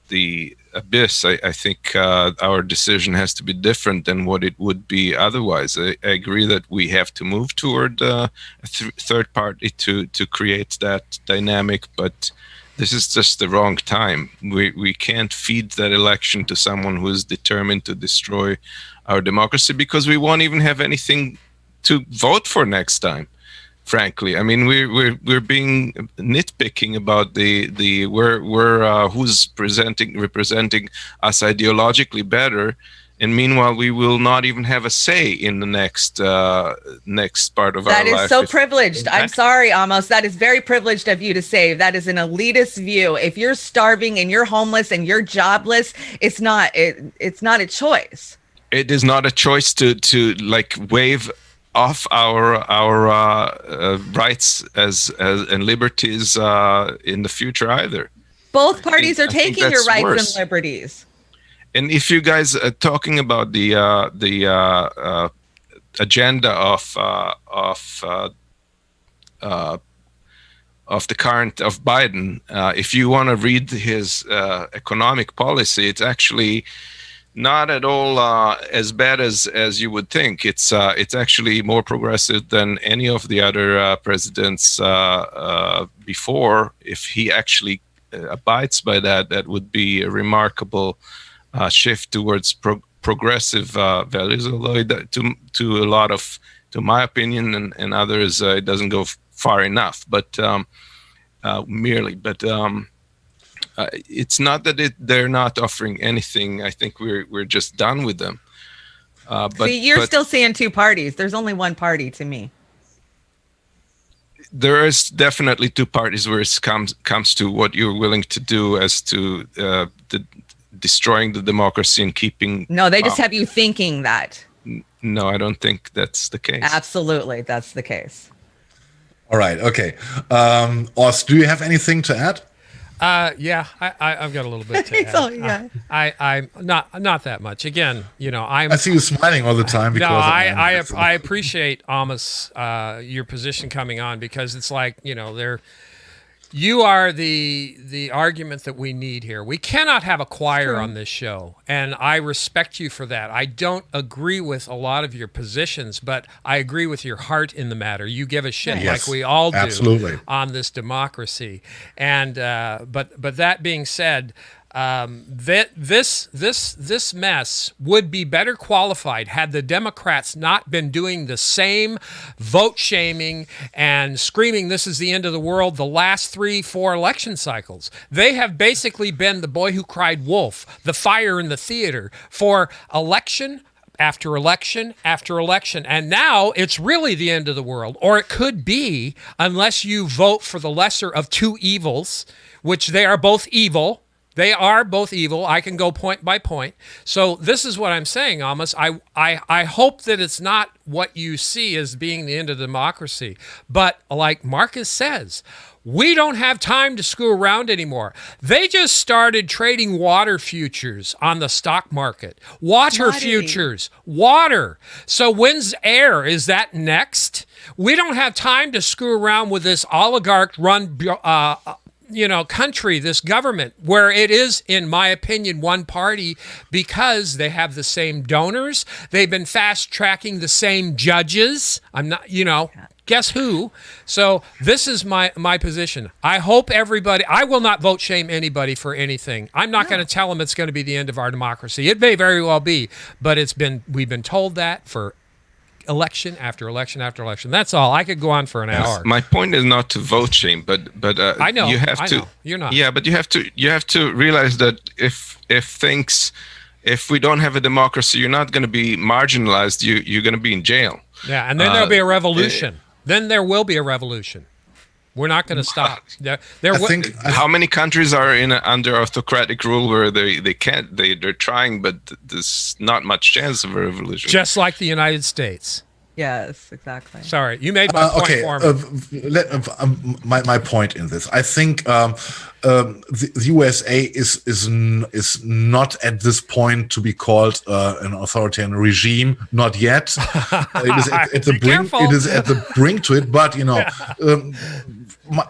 the abyss, I think our decision has to be different than what it would be otherwise. I agree that we have to move toward a third party to create that dynamic, but this is just the wrong time. We can't feed that election to someone who is determined to destroy our democracy, because we won't even have anything to vote for next time. Frankly, I mean, we're being nitpicking about the who's representing us ideologically better, and meanwhile we will not even have a say in the next part of our life. That is so privileged. I'm sorry, Amos. That is very privileged of you to say. That is an elitist view. If you're starving and you're homeless and you're jobless, it's not a choice. It is not a choice to like waive off our rights as and liberties in the future either. Both parties are taking your rights worse. and liberties. And if you guys are talking about the agenda of the current of Biden, if you want to read his economic policy, it's actually not at all as bad as you would think. It's actually more progressive than any of the other presidents before. If he actually abides by that, that would be a remarkable shift towards progressive values. Although to a lot of, to my opinion and others, it doesn't go far enough. But it's not that they're not offering anything. I think we're just done with them. But you're still seeing two parties. There's only one party to me. There is definitely two parties where it comes to what you're willing to do as to destroying the democracy and keeping. No, they just have you thinking that. No, I don't think that's the case. Absolutely, that's the case. All right. Okay. Oz, do you have anything to add? Yeah, I've got a little bit to add. I'm not that much. Again, I see you smiling all the time. Because I appreciate Amos, your position coming on, because it's like, you are the argument that we need here. We cannot have a choir on this show, and I respect you for that. I don't agree with a lot of your positions, but I agree with your heart in the matter. You give a shit, like we all do, absolutely, on this democracy. And but that being said, this mess would be better qualified had the Democrats not been doing the same vote shaming and screaming this is the end of the world the last 3-4 election cycles. They have basically been the boy who cried wolf, the fire in the theater, for election after election after election. And now it's really the end of the world, or it could be, unless you vote for the lesser of two evils, which they are both evil. They are both evil. I can go point by point. So this is what I'm saying, Amos. I hope that it's not what you see as being the end of democracy. But like Markus says, we don't have time to screw around anymore. They just started trading water futures on the stock market. Water futures. Water. So when's air? Is that next? We don't have time to screw around with this oligarch-run country, this government, where it is, in my opinion, one party, because they have the same donors. They've been fast tracking the same judges. I'm not, guess who? So this is my position. I hope everybody, I will not vote shame anybody for anything. I'm not going to tell them it's going to be the end of our democracy. It may very well be, but we've been told that for election after election after election. That's all. I could go on for an hour. My point is not to vote shame, but I know you have to. know. You're not. Yeah, but you have to realize that if we don't have a democracy, you're not going to be marginalized. You're going to be in jail. Yeah, and then there'll be a revolution. Then there will be a revolution. We're not going to stop. How many countries are under autocratic rule where they're trying, but there's not much chance of a revolution. Just like the United States. Yes, exactly. Sorry, you made my point for me. My point in this, I think the USA is not at this point to be called an authoritarian regime. Not yet. It is at the brink. It is at the brink to it. But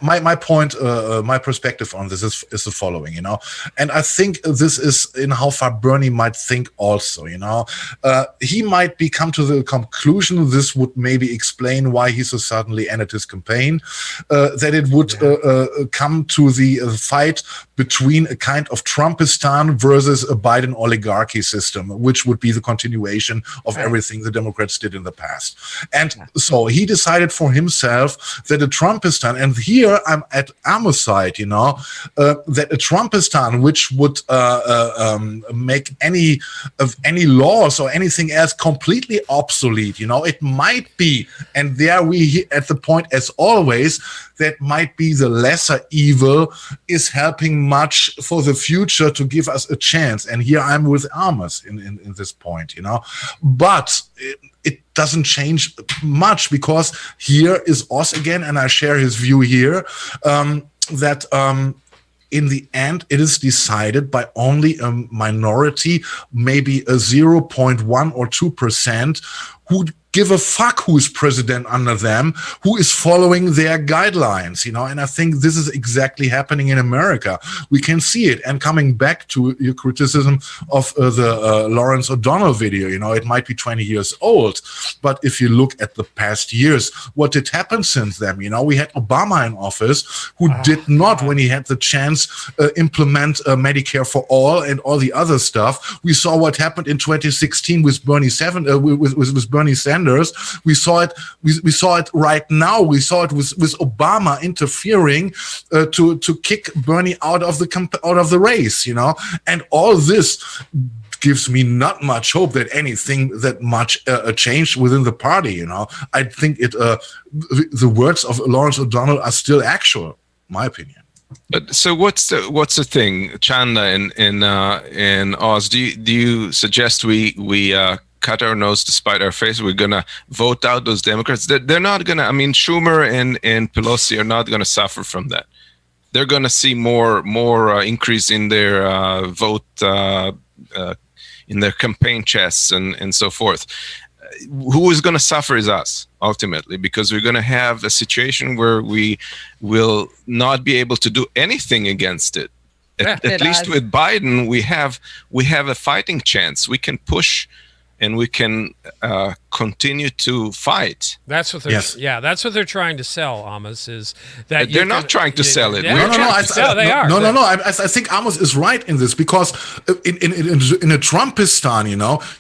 my point, my perspective on this is the following. And I think this is in how far Bernie might think also. He might come to the conclusion. This would maybe explain why he so suddenly ended his campaign. That it would come to the fight between a kind of Trumpistan versus a Biden oligarchy system, which would be the continuation of everything the Democrats did in the past. And so he decided for himself that a Trumpistan, and here I'm at Amos' side, that a Trumpistan which would make any laws or anything else completely obsolete, it might be, and there we at the point as always, that might be the lesser evil, is helping much for the future to give us a chance. And here I'm with Amos in this point, but it doesn't change much, because here is Oz again, and I share his view here, that in the end, it is decided by only a minority, maybe a 0.1 or 2%, who give a fuck who is president under them, who is following their guidelines, and I think this is exactly happening in America. We can see it. And coming back to your criticism of the Lawrence O'Donnell video, it might be 20 years old, but if you look at the past years, what did happen since then? We had Obama in office, who did not, when he had the chance, implement Medicare for all and all the other stuff. We saw what happened in 2016 with Bernie Sanders. We saw it. We saw it right now. We saw it with Obama interfering to kick Bernie out of the race. And all this gives me not much hope that anything that much changed within the party. I think the words of Lawrence O'Donnell are still actual, my opinion. But so what's the thing, Chanda in Oz? Do you suggest we cut our nose to spite our face? We're gonna vote out those Democrats. They're not gonna. I mean, Schumer and Pelosi are not gonna suffer from that. They're gonna see more increase in their vote in their campaign chests and so forth. Who is going to suffer is us, ultimately, because we're going to have a situation where we will not be able to do anything against it. At least with Biden, we have a fighting chance. We can push and we can continue to fight. That's what they're that's what they're trying to sell, Amos, is that they're not trying to sell it. They are. No. I think Amos is right in this, because in a Trumpistan,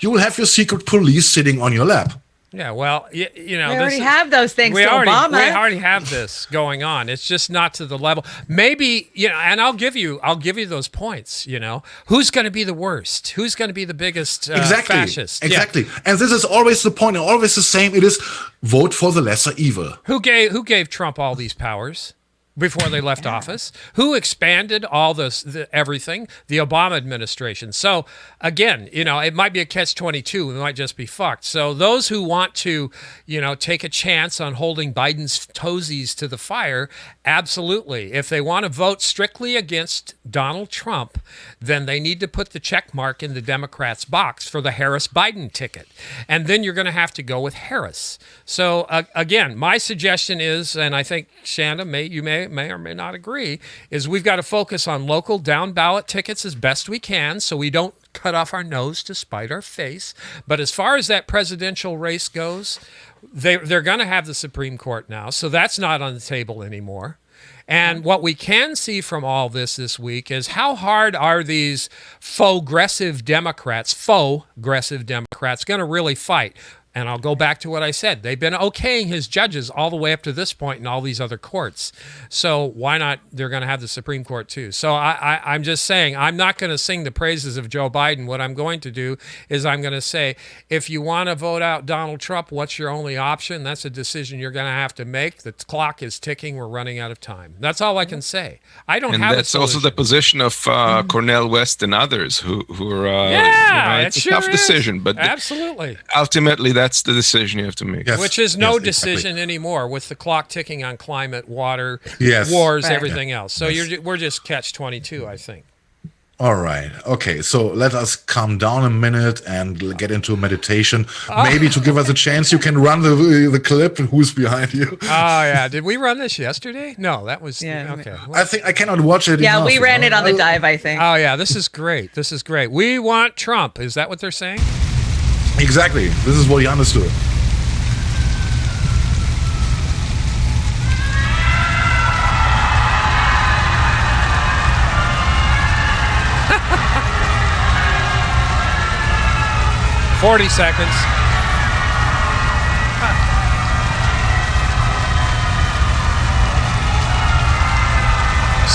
you will have your secret police sitting on your lap. Yeah, well, we already have those things. We Obama. already have this going on. It's just not to the level. Maybe and I'll give you those points. Who's going to be the worst? Who's going to be the biggest fascist? Exactly. Yeah. And this is always the point. Always the same. It is vote for the lesser evil. Who gave Trump all these powers before they left office? Who expanded all everything? The Obama administration. So again, it might be a catch-22. We might just be fucked. So those who want to, take a chance on holding Biden's toesies to the fire, absolutely. If they want to vote strictly against Donald Trump, then they need to put the check mark in the Democrats' box for the Harris-Biden ticket. And then you're going to have to go with Harris. So again, my suggestion is, and I think Chanda you may or may not agree, is we've got to focus on local down ballot tickets as best we can, so we don't cut off our nose to spite our face. But as far as that presidential race goes, they're going to have the Supreme Court now, so that's not on the table anymore. And what we can see from all this week is how hard are these faux-aggressive Democrats going to really fight? And I'll go back to what I said. They've been okaying his judges all the way up to this point in all these other courts. So why not? They're going to have the Supreme Court too. So I'm just saying, I'm not going to sing the praises of Joe Biden. What I'm going to do is I'm going to say, if you want to vote out Donald Trump, what's your only option? That's a decision you're going to have to make. The clock is ticking. We're running out of time. That's all I can say. I don't have. And that's also the position of Cornel West and others who are. It's a tough decision, but absolutely. Ultimately, that's the decision you have to make. Yes. Which is no decision anymore with the clock ticking on climate, water, Yes. wars, Right. everything else. So we're just catch-22, I think. All right. Okay. So let us calm down a minute and get into meditation. Maybe to give us a chance, you can run the clip. Who's behind you? Oh, yeah. Did we run this yesterday? No, that was... Yeah. Okay. I think I cannot watch it. Yeah, enough, we ran it on the dive, I think. Oh, yeah. This is great. This is great. We want Trump. Is that what they're saying? Exactly. This is what he understood. $40 seconds.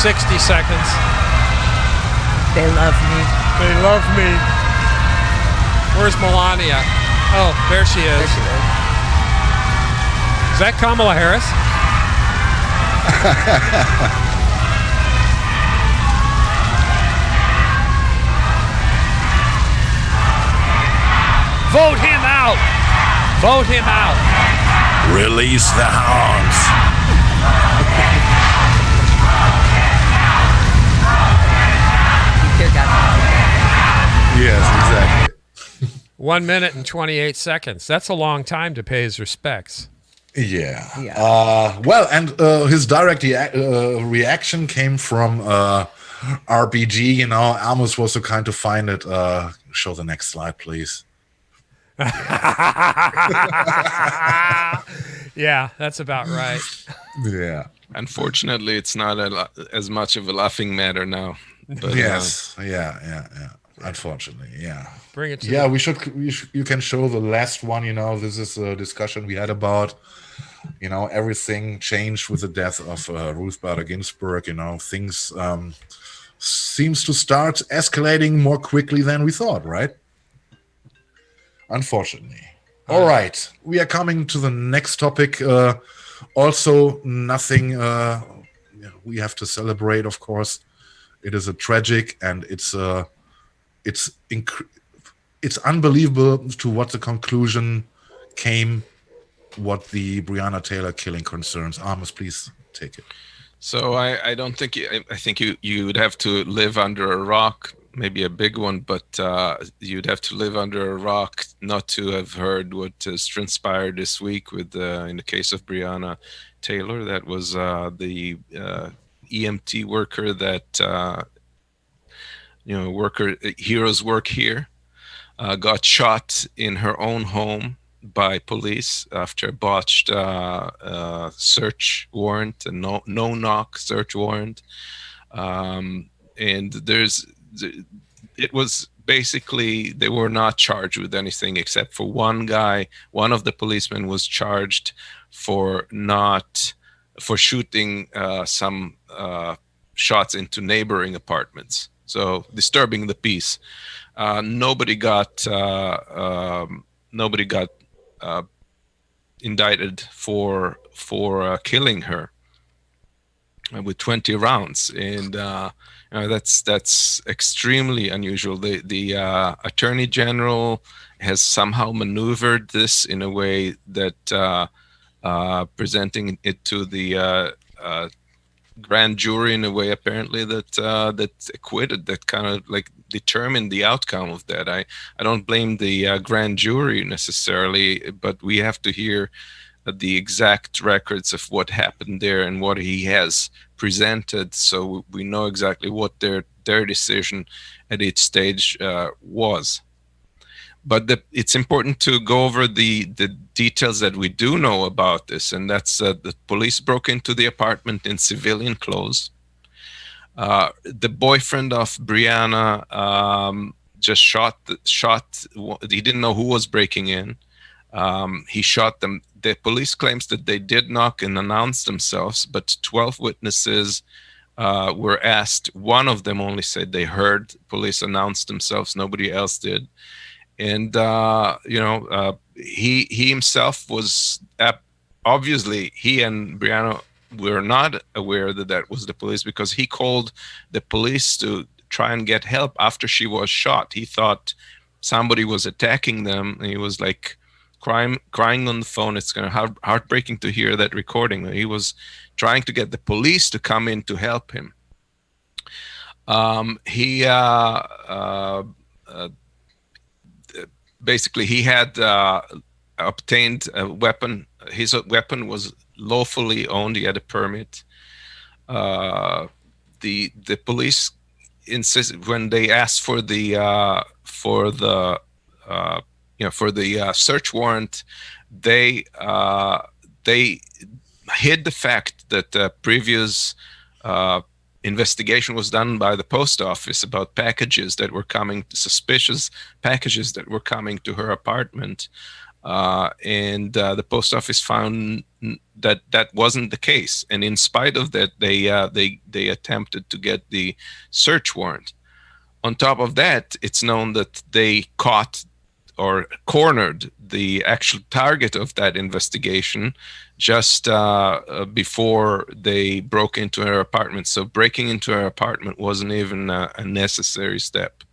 $60 seconds. They love me. They love me. Where's Melania? Oh, there she is. Is that Kamala Harris? Vote him out. Vote him out. Release the hounds. Yes, exactly. 1 minute and 28 seconds. That's a long time to pay his respects. Yeah. Yeah. Well, and his direct reaction came from RPG. You know, Amos was so kind to find it. Show the next slide, please. Yeah, that's about right. Yeah. Unfortunately, it's not as much of a laughing matter now. But, Yes. Yeah. Unfortunately, yeah. Bring it to Yeah, we should. You can show the last one. You know, this is a discussion we had about. You know, everything changed with the death of Ruth Bader Ginsburg. You know, things seems to start escalating more quickly than we thought. Right? Unfortunately. All right, we are coming to the next topic. Also, nothing we have to celebrate. Of course, it is a tragic, and it's unbelievable to what the conclusion came. What the Breonna Taylor killing concerns. Amos, please take it. So I don't think I think you would have to live under a rock, maybe a big one, but you'd have to live under a rock not to have heard what has transpired this week with in the case of Breonna Taylor. That was the EMT worker that heroes work here, got shot in her own home by police after a botched search warrant, a no-knock search warrant. And it was basically, they were not charged with anything except for one guy. One of the policemen was charged for shooting some shots into neighboring apartments. So disturbing the peace. Nobody got indicted for killing her with 20 rounds, and that's extremely unusual. The Attorney General has somehow maneuvered this in a way that presenting it to the grand jury in a way apparently that acquitted, that kind of like determined the outcome of that. I don't blame the grand jury necessarily, but we have to hear the exact records of what happened there and what he has presented, so we know exactly what their decision at each stage was. But it's important to go over the details that we do know about this, and that's the police broke into the apartment in civilian clothes. The boyfriend of Breonna just shot. He didn't know who was breaking in. He shot them. The police claims that they did knock and announce themselves, but 12 witnesses were asked. One of them only said they heard police announce themselves. Nobody else did. And he himself was obviously, he and Brianna were not aware that that was the police, because he called the police to try and get help after she was shot. He thought somebody was attacking them, and he was like crying on the phone. It's kind of heartbreaking to hear that recording. He was trying to get the police to come in to help him. He basically, he had obtained a weapon. His weapon was lawfully owned. He had a permit. The police insisted, when they asked for the search warrant, they hid the fact that the previous investigation was done by the post office about packages that were coming, suspicious packages that were coming to her apartment, and the post office found that that wasn't the case. And in spite of that, they attempted to get the search warrant. On top of that, it's known that they caught or cornered the actual target of that investigation just before they broke into her apartment. So breaking into her apartment wasn't even a necessary step.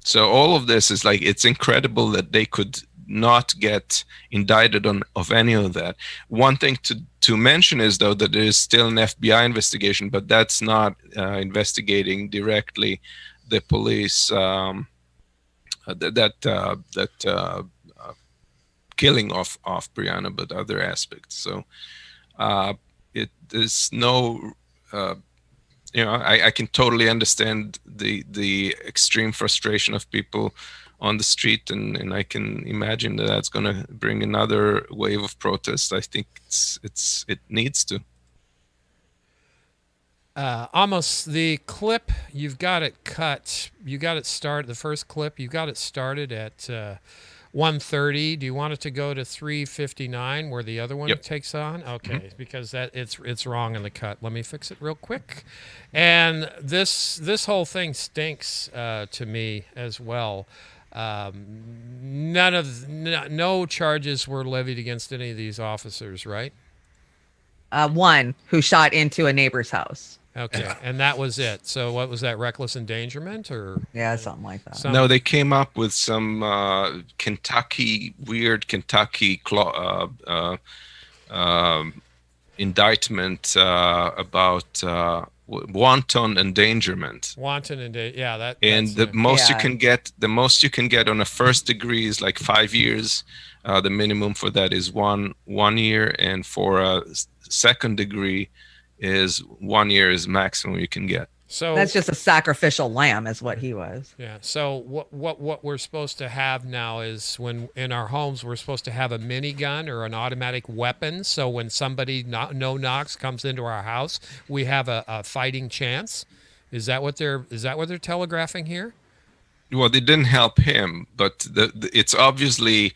So all of this is like, it's incredible that they could not get indicted of any of that. One thing to mention is, though, that there is still an FBI investigation, but that's not investigating directly the police killing of Brianna, but other aspects. So it is no, I can totally understand the extreme frustration of people on the street, and I can imagine that that's going to bring another wave of protest. I think it needs to. Amos, the clip, you've got it cut. You got it started. The first clip, you got it started at 1:30. Do you want it to go to 3:59 where the other one takes on? Okay, because it's wrong in the cut. Let me fix it real quick. And this whole thing stinks to me as well. No charges were levied against any of these officers, right? One who shot into a neighbor's house. Okay, and that was it. So what was that, reckless endangerment or? Yeah, something like that. No, they came up with some weird Kentucky indictment about wanton endangerment. Wanton endangerment, yeah. And the most you can get on a first degree is like 5 years. The minimum for that is one year, and for a second degree is 1 year is maximum you can get. So that's just a sacrificial lamb, is what he was. Yeah. So what we're supposed to have now is, when in our homes we're supposed to have a minigun or an automatic weapon. So when somebody no knocks comes into our house, we have a fighting chance. Is that what they're telegraphing here? Well, they didn't help him, but it's obviously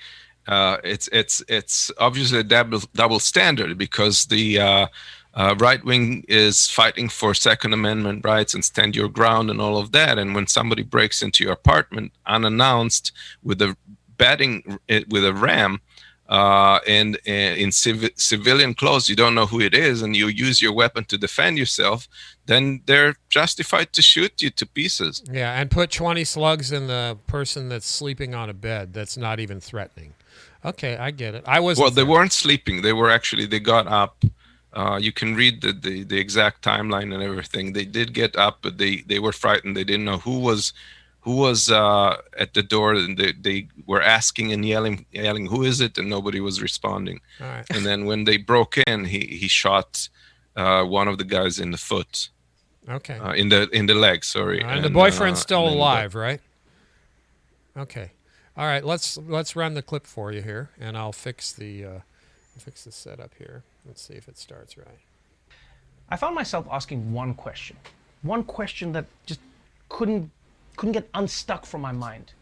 it's obviously a double standard, because the right wing is fighting for Second Amendment rights and stand your ground and all of that. And when somebody breaks into your apartment unannounced with a ram and in civilian clothes, you don't know who it is, and you use your weapon to defend yourself, then they're justified to shoot you to pieces. Yeah, and put 20 slugs in the person that's sleeping on a bed that's not even threatening. Okay, I get it. They weren't sleeping. They got up. You can read the exact timeline and everything. They did get up, but they were frightened. They didn't know who was at the door, and they were asking and yelling, "Who is it?" And nobody was responding. All right. And then when they broke in, he shot one of the guys in the foot. Okay. In the leg, sorry. And the boyfriend's still alive, right? Okay. All right. Let's run the clip for you here, and I'll fix the setup here. Let's see if it starts right. I found myself asking one question that just couldn't get unstuck from my mind.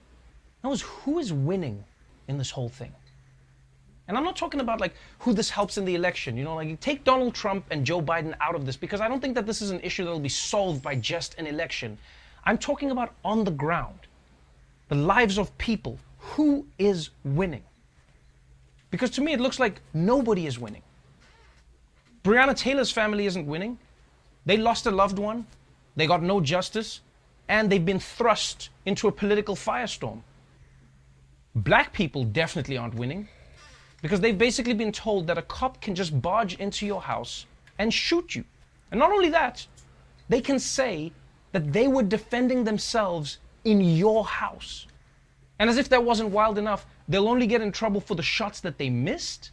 That was, who is winning in this whole thing. And I'm not talking about like who this helps in the election. You know, like you take Donald Trump and Joe Biden out of this, because I don't think that this is an issue that will be solved by just an election. I'm talking about on the ground, the lives of people. Who is winning? Because to me, it looks like nobody is winning. Breonna Taylor's family isn't winning. They lost a loved one. They got no justice. And they've been thrust into a political firestorm. Black people definitely aren't winning, because they've basically been told that a cop can just barge into your house and shoot you. And not only that, they can say that they were defending themselves in your house. And as if that wasn't wild enough, they'll only get in trouble for the shots that they missed.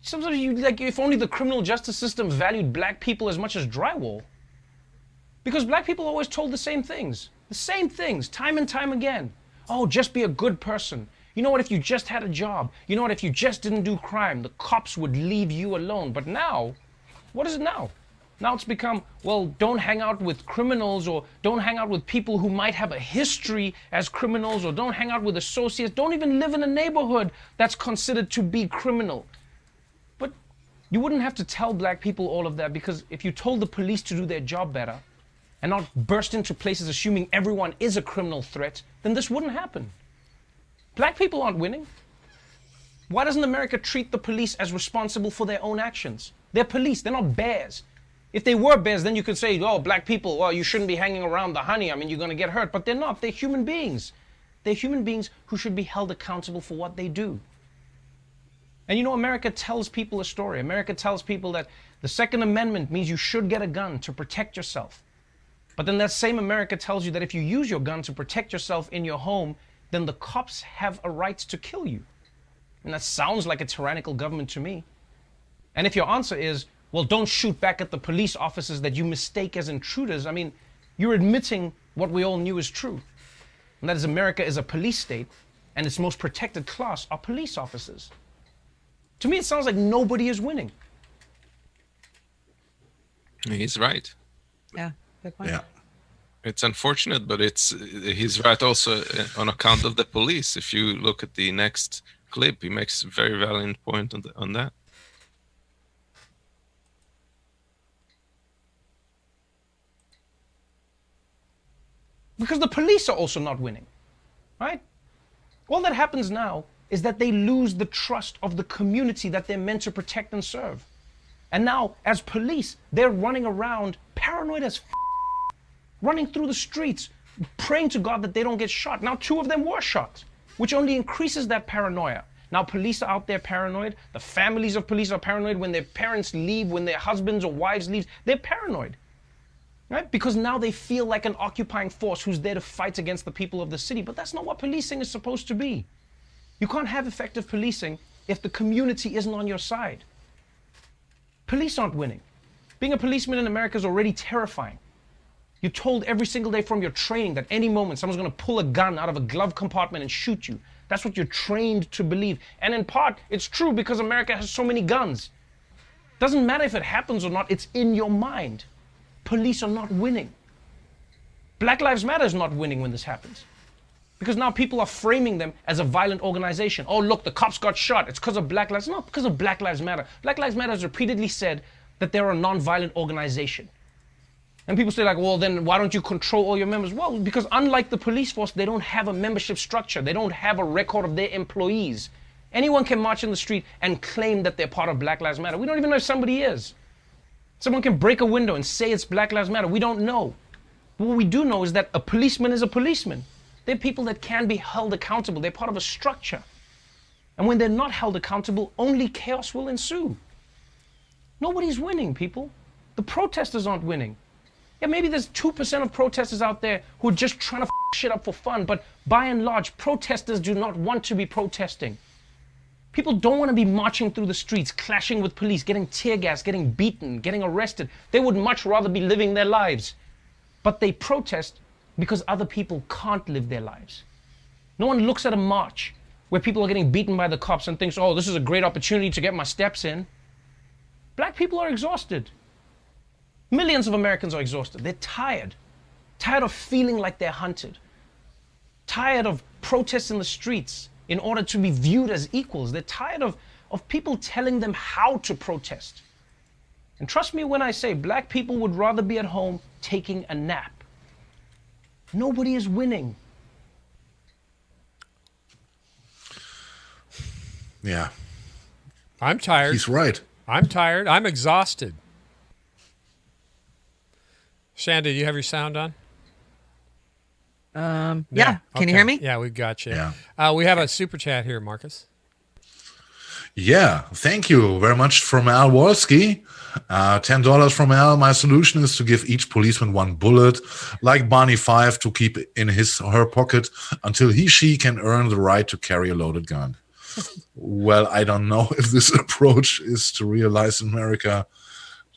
Sometimes you like, if only the criminal justice system valued black people as much as drywall. Because black people are always told the same things, time and time again. Oh, just be a good person. You know what, if you just had a job, you know what, if you just didn't do crime, the cops would leave you alone. But now, what is it now? Now it's become, well, don't hang out with criminals, or don't hang out with people who might have a history as criminals, or don't hang out with associates, don't even live in a neighborhood that's considered to be criminal. But you wouldn't have to tell black people all of that, because if you told the police to do their job better and not burst into places assuming everyone is a criminal threat, then this wouldn't happen. Black people aren't winning. Why doesn't America treat the police as responsible for their own actions? They're police, they're not bears. If they were bears, then you could say, oh, black people, well, you shouldn't be hanging around the honey. I mean, you're going to get hurt. But they're not. They're human beings. They're human beings who should be held accountable for what they do. And you know, America tells people a story. America tells people that the Second Amendment means you should get a gun to protect yourself. But then that same America tells you that if you use your gun to protect yourself in your home, then the cops have a right to kill you. And that sounds like a tyrannical government to me. And if your answer is, well, don't shoot back at the police officers that you mistake as intruders, I mean, you're admitting what we all knew is true. And that is, America is a police state, and its most protected class are police officers. To me, it sounds like nobody is winning. He's right. Yeah, good point. Yeah. It's unfortunate, but he's right also on account of the police. If you look at the next clip, he makes a very valiant point on that. Because the police are also not winning, right? All that happens now is that they lose the trust of the community that they're meant to protect and serve. And now, as police, they're running around paranoid as running through the streets, praying to God that they don't get shot. Now, 2 of them were shot, which only increases that paranoia. Now, police are out there paranoid. The families of police are paranoid. When their parents leave, when their husbands or wives leave, they're paranoid. Right? Because now they feel like an occupying force who's there to fight against the people of the city. But that's not what policing is supposed to be. You can't have effective policing if the community isn't on your side. Police aren't winning. Being a policeman in America is already terrifying. You're told every single day from your training that any moment someone's going to pull a gun out of a glove compartment and shoot you. That's what you're trained to believe. And in part, it's true because America has so many guns. Doesn't matter if it happens or not, it's in your mind. Police are not winning. Black Lives Matter is not winning when this happens. Because now people are framing them as a violent organization. Oh, look, the cops got shot. It's because of Black Lives. Not because of Black Lives Matter. Black Lives Matter has repeatedly said that they're a non-violent organization. And people say like, well, then why don't you control all your members? Well, because unlike the police force, they don't have a membership structure. They don't have a record of their employees. Anyone can march in the street and claim that they're part of Black Lives Matter. We don't even know if somebody is. Someone can break a window and say it's Black Lives Matter. We don't know. But what we do know is that a policeman is a policeman. They're people that can be held accountable. They're part of a structure. And when they're not held accountable, only chaos will ensue. Nobody's winning, people. The protesters aren't winning. Yeah, maybe there's 2% of protesters out there who are just trying to shit up for fun, but by and large, protesters do not want to be protesting. People don't want to be marching through the streets, clashing with police, getting tear gas, getting beaten, getting arrested. They would much rather be living their lives. But they protest because other people can't live their lives. No one looks at a march where people are getting beaten by the cops and thinks, oh, this is a great opportunity to get my steps in. Black people are exhausted. Millions of Americans are exhausted. They're tired. Tired of feeling like they're hunted. Tired of protests in the streets. in order to be viewed as equals. They're tired of people telling them how to protest. And trust me when I say black people would rather be at home taking a nap. Nobody is winning. Yeah. I'm tired. He's right. I'm tired. I'm exhausted. Chanda, do you have your sound on? Yeah. Can you hear me? Yeah, we've got you. Yeah. We have a super chat here, Markus. Yeah, thank you very much from Al Wolski. $10 from Al. My solution is to give each policeman one bullet, like Barney Fife, to keep in her pocket until she can earn the right to carry a loaded gun. Well, I don't know if this approach is to realize in America,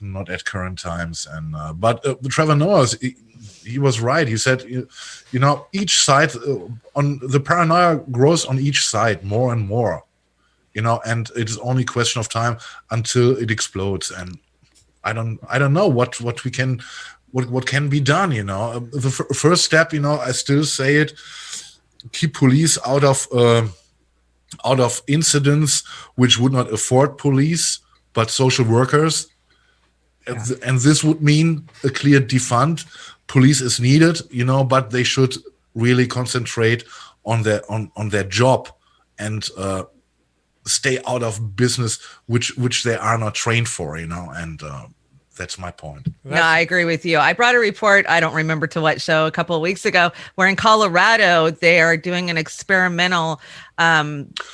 not at current times. And but Trevor Noah, he was right. He said, each side on the paranoia grows on each side more and more. And it is only a question of time until it explodes. And I don't know what can be done. The first step, I still say it, keep police out of incidents which would not afford police, but social workers. Yeah. And this would mean a clear defund. Police is needed, but they should really concentrate on their job and stay out of business which they are not trained for, and that's my point. No, I agree with you. I brought a report, I don't remember to what show, a couple of weeks ago, where in Colorado, they are doing an experimental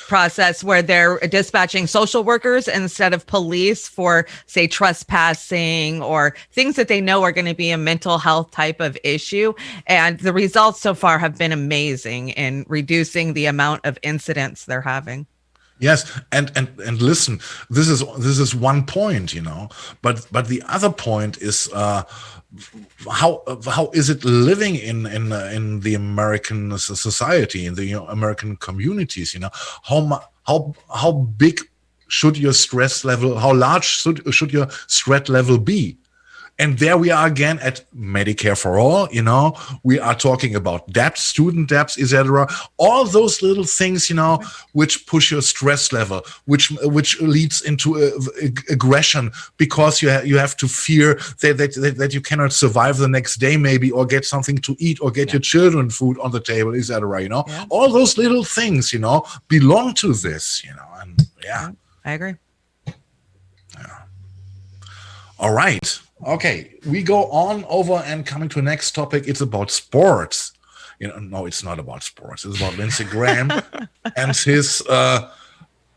process where they're dispatching social workers instead of police for, say, trespassing or things that they know are going to be a mental health type of issue. And the results so far have been amazing in reducing the amount of incidents they're having. Yes, and listen, this is one point, but the other point is how is it living in the American society, in the American communities? How big should your stress level? How large should your stress level be? And there we are again at Medicare for all, we are talking about debt, student debts, etc. All those little things, which push your stress level, which leads into aggression, because you have to fear that you cannot survive the next day, maybe, or get something to eat, or get your children food on the table, etc. All those little things, belong to this, and yeah. I agree. Yeah. All right. Okay, we go on over and coming to the next topic. It's about sports. No, it's not about sports. It's about Lindsey Graham and his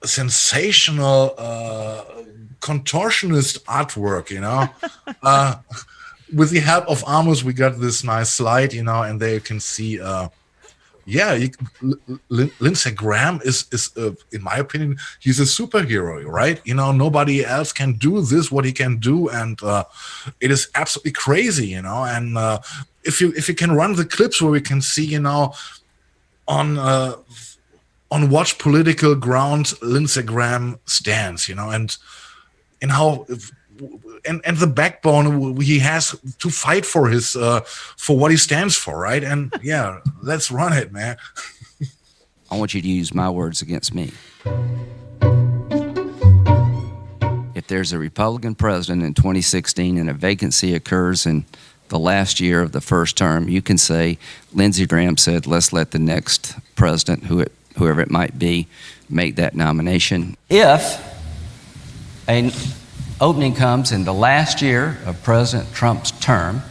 sensational contortionist artwork. With the help of Amos, we got this nice slide. And there you can see. Lindsey Graham is in my opinion, he's a superhero, right? Nobody else can do this, what he can do, and it is absolutely crazy, And if you can run the clips where we can see, on what political ground Lindsey Graham stands, and how. And the backbone he has to fight for his for what he stands for, right? And yeah, let's run it, man. I want you to use my words against me. If there's a Republican president in 2016 and a vacancy occurs in the last year of the first term, you can say Lindsey Graham said, let's let the next president, whoever it might be, make that nomination. If an opening comes in the last year of President Trump's term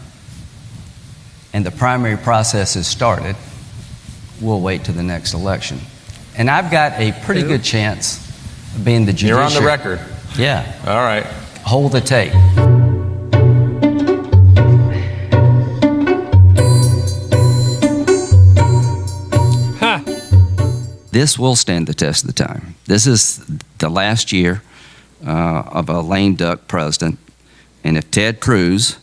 and the primary process is started, we'll wait to the next election. And I've got a pretty good chance of being the judiciary. You're on the record. Yeah. All right. Hold the tape. This will stand the test of the time. This is the last year of a lame duck president. And if Ted Cruz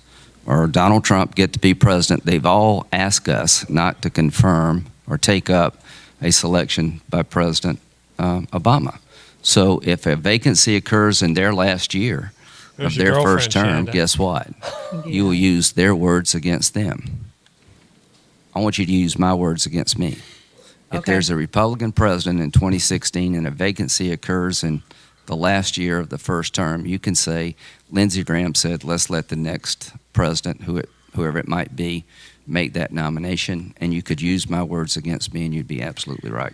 or Donald Trump get to be president, they've all asked us not to confirm or take up a selection by President Obama. So if a vacancy occurs in their last year of their first term, Chanda. guess what? You will use their words against them. I want you to use my words against me. If there's a Republican president in 2016 and a vacancy occurs in the last year of the first term, you can say, Lindsey Graham said, let's let the next president, whoever it might be, make that nomination. And you could use my words against me, and you'd be absolutely right.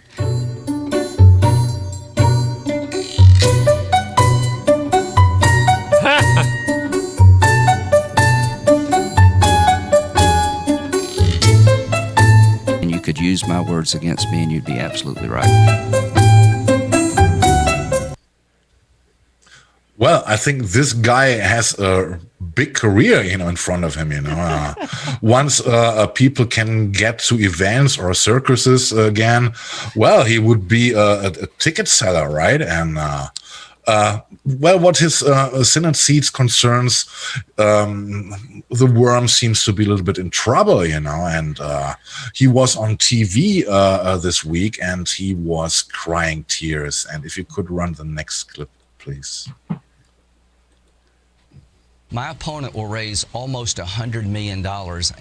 And you could use my words against me, and you'd be absolutely right. Well, I think this guy has a big career, in front of him. Once people can get to events or circuses again, well, he would be a ticket seller, right? And well, what his Senate seats concerns, the worm seems to be a little bit in trouble, And he was on TV this week, and he was crying tears. And if you could run the next clip, please. My opponent will raise almost $100 million,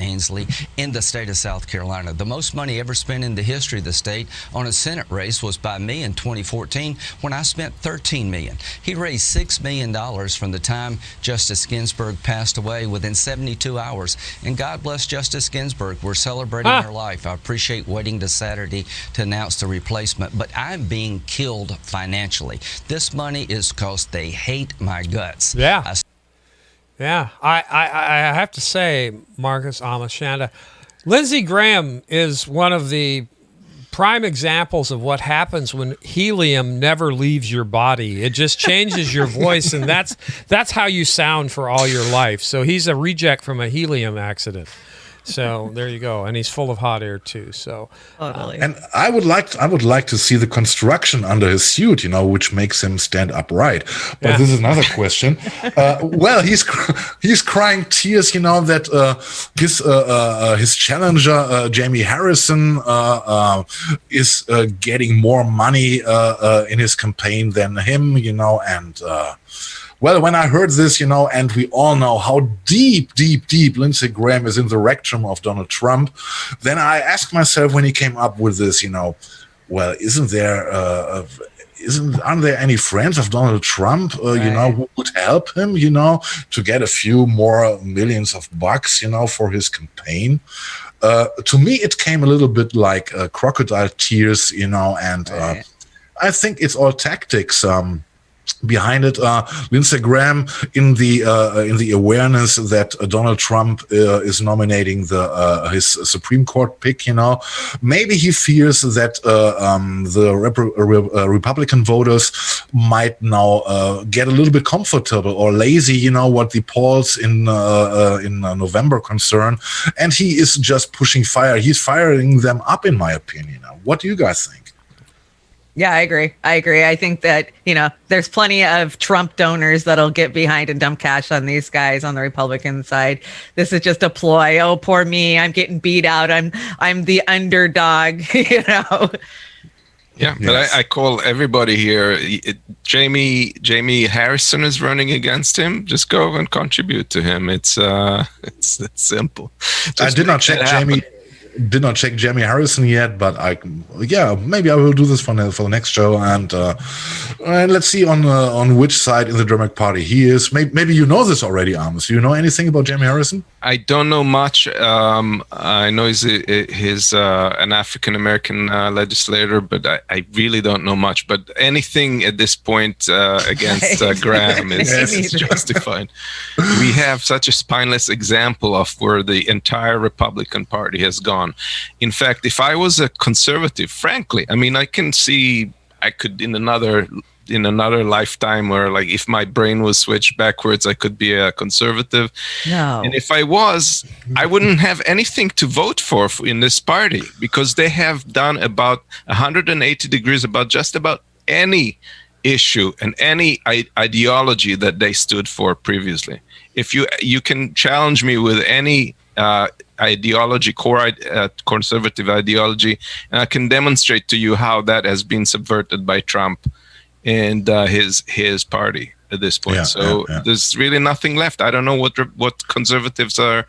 Ainsley, in the state of South Carolina. The most money ever spent in the history of the state on a Senate race was by me in 2014 when I spent $13 million. He raised $6 million from the time Justice Ginsburg passed away within 72 hours. And God bless Justice Ginsburg. We're celebrating her life. I appreciate waiting to Saturday to announce the replacement, but I'm being killed financially. This money is because they hate my guts. Yeah. Yeah, I have to say, Markus, Amos, Chanda, Lindsey Graham is one of the prime examples of what happens when helium never leaves your body. It just changes your voice, and that's how you sound for all your life. So he's a reject from a helium accident. So there you go, and he's full of hot air too. So, totally. And I would like to see the construction under his suit, which makes him stand upright. But this is another question. Well, he's crying tears, that his challenger Jamie Harrison is getting more money in his campaign than him, and. Well, when I heard this, and we all know how deep Lindsey Graham is in the rectum of Donald Trump, then I asked myself when he came up with this, well, aren't there any friends of Donald Trump, who would help him, to get a few more millions of bucks, for his campaign? To me, it came a little bit like crocodile tears, and I think it's all tactics. Behind it, Lindsey Graham, in the awareness that Donald Trump is nominating his Supreme Court pick, maybe he fears that the Republican voters might now get a little bit comfortable or lazy, what the polls in November concern, and he is just pushing fire. He's firing them up, in my opinion. What do you guys think? Yeah, I agree. I think that, there's plenty of Trump donors that'll get behind and dump cash on these guys on the Republican side. This is just a ploy. Oh, poor me. I'm getting beat out. I'm the underdog, Yeah, but I call everybody here. Jamie Harrison is running against him. Just go and contribute to him. It's simple. I did not check Jamie. Did not check Jamie Harrison yet, but maybe I will do this for the next show, and let's see on which side in the Democratic Party he is. Maybe you know this already, Amos. Do you know anything about Jamie Harrison? I don't know much. I know he's an African American legislator, but I really don't know much. But anything at this point against Graham is justified. We have such a spineless example of where the entire Republican Party has gone. In fact, if I was a conservative, frankly, I can see I could in another lifetime where, like, if my brain was switched backwards, I could be a conservative. No. And if I was, I wouldn't have anything to vote for in this party, because they have done about 180 degrees about just about any issue and any ideology that they stood for previously. If you can challenge me with any ideology, conservative ideology, and I can demonstrate to you how that has been subverted by Trump and his party at this point. There's really nothing left. I don't know what conservatives are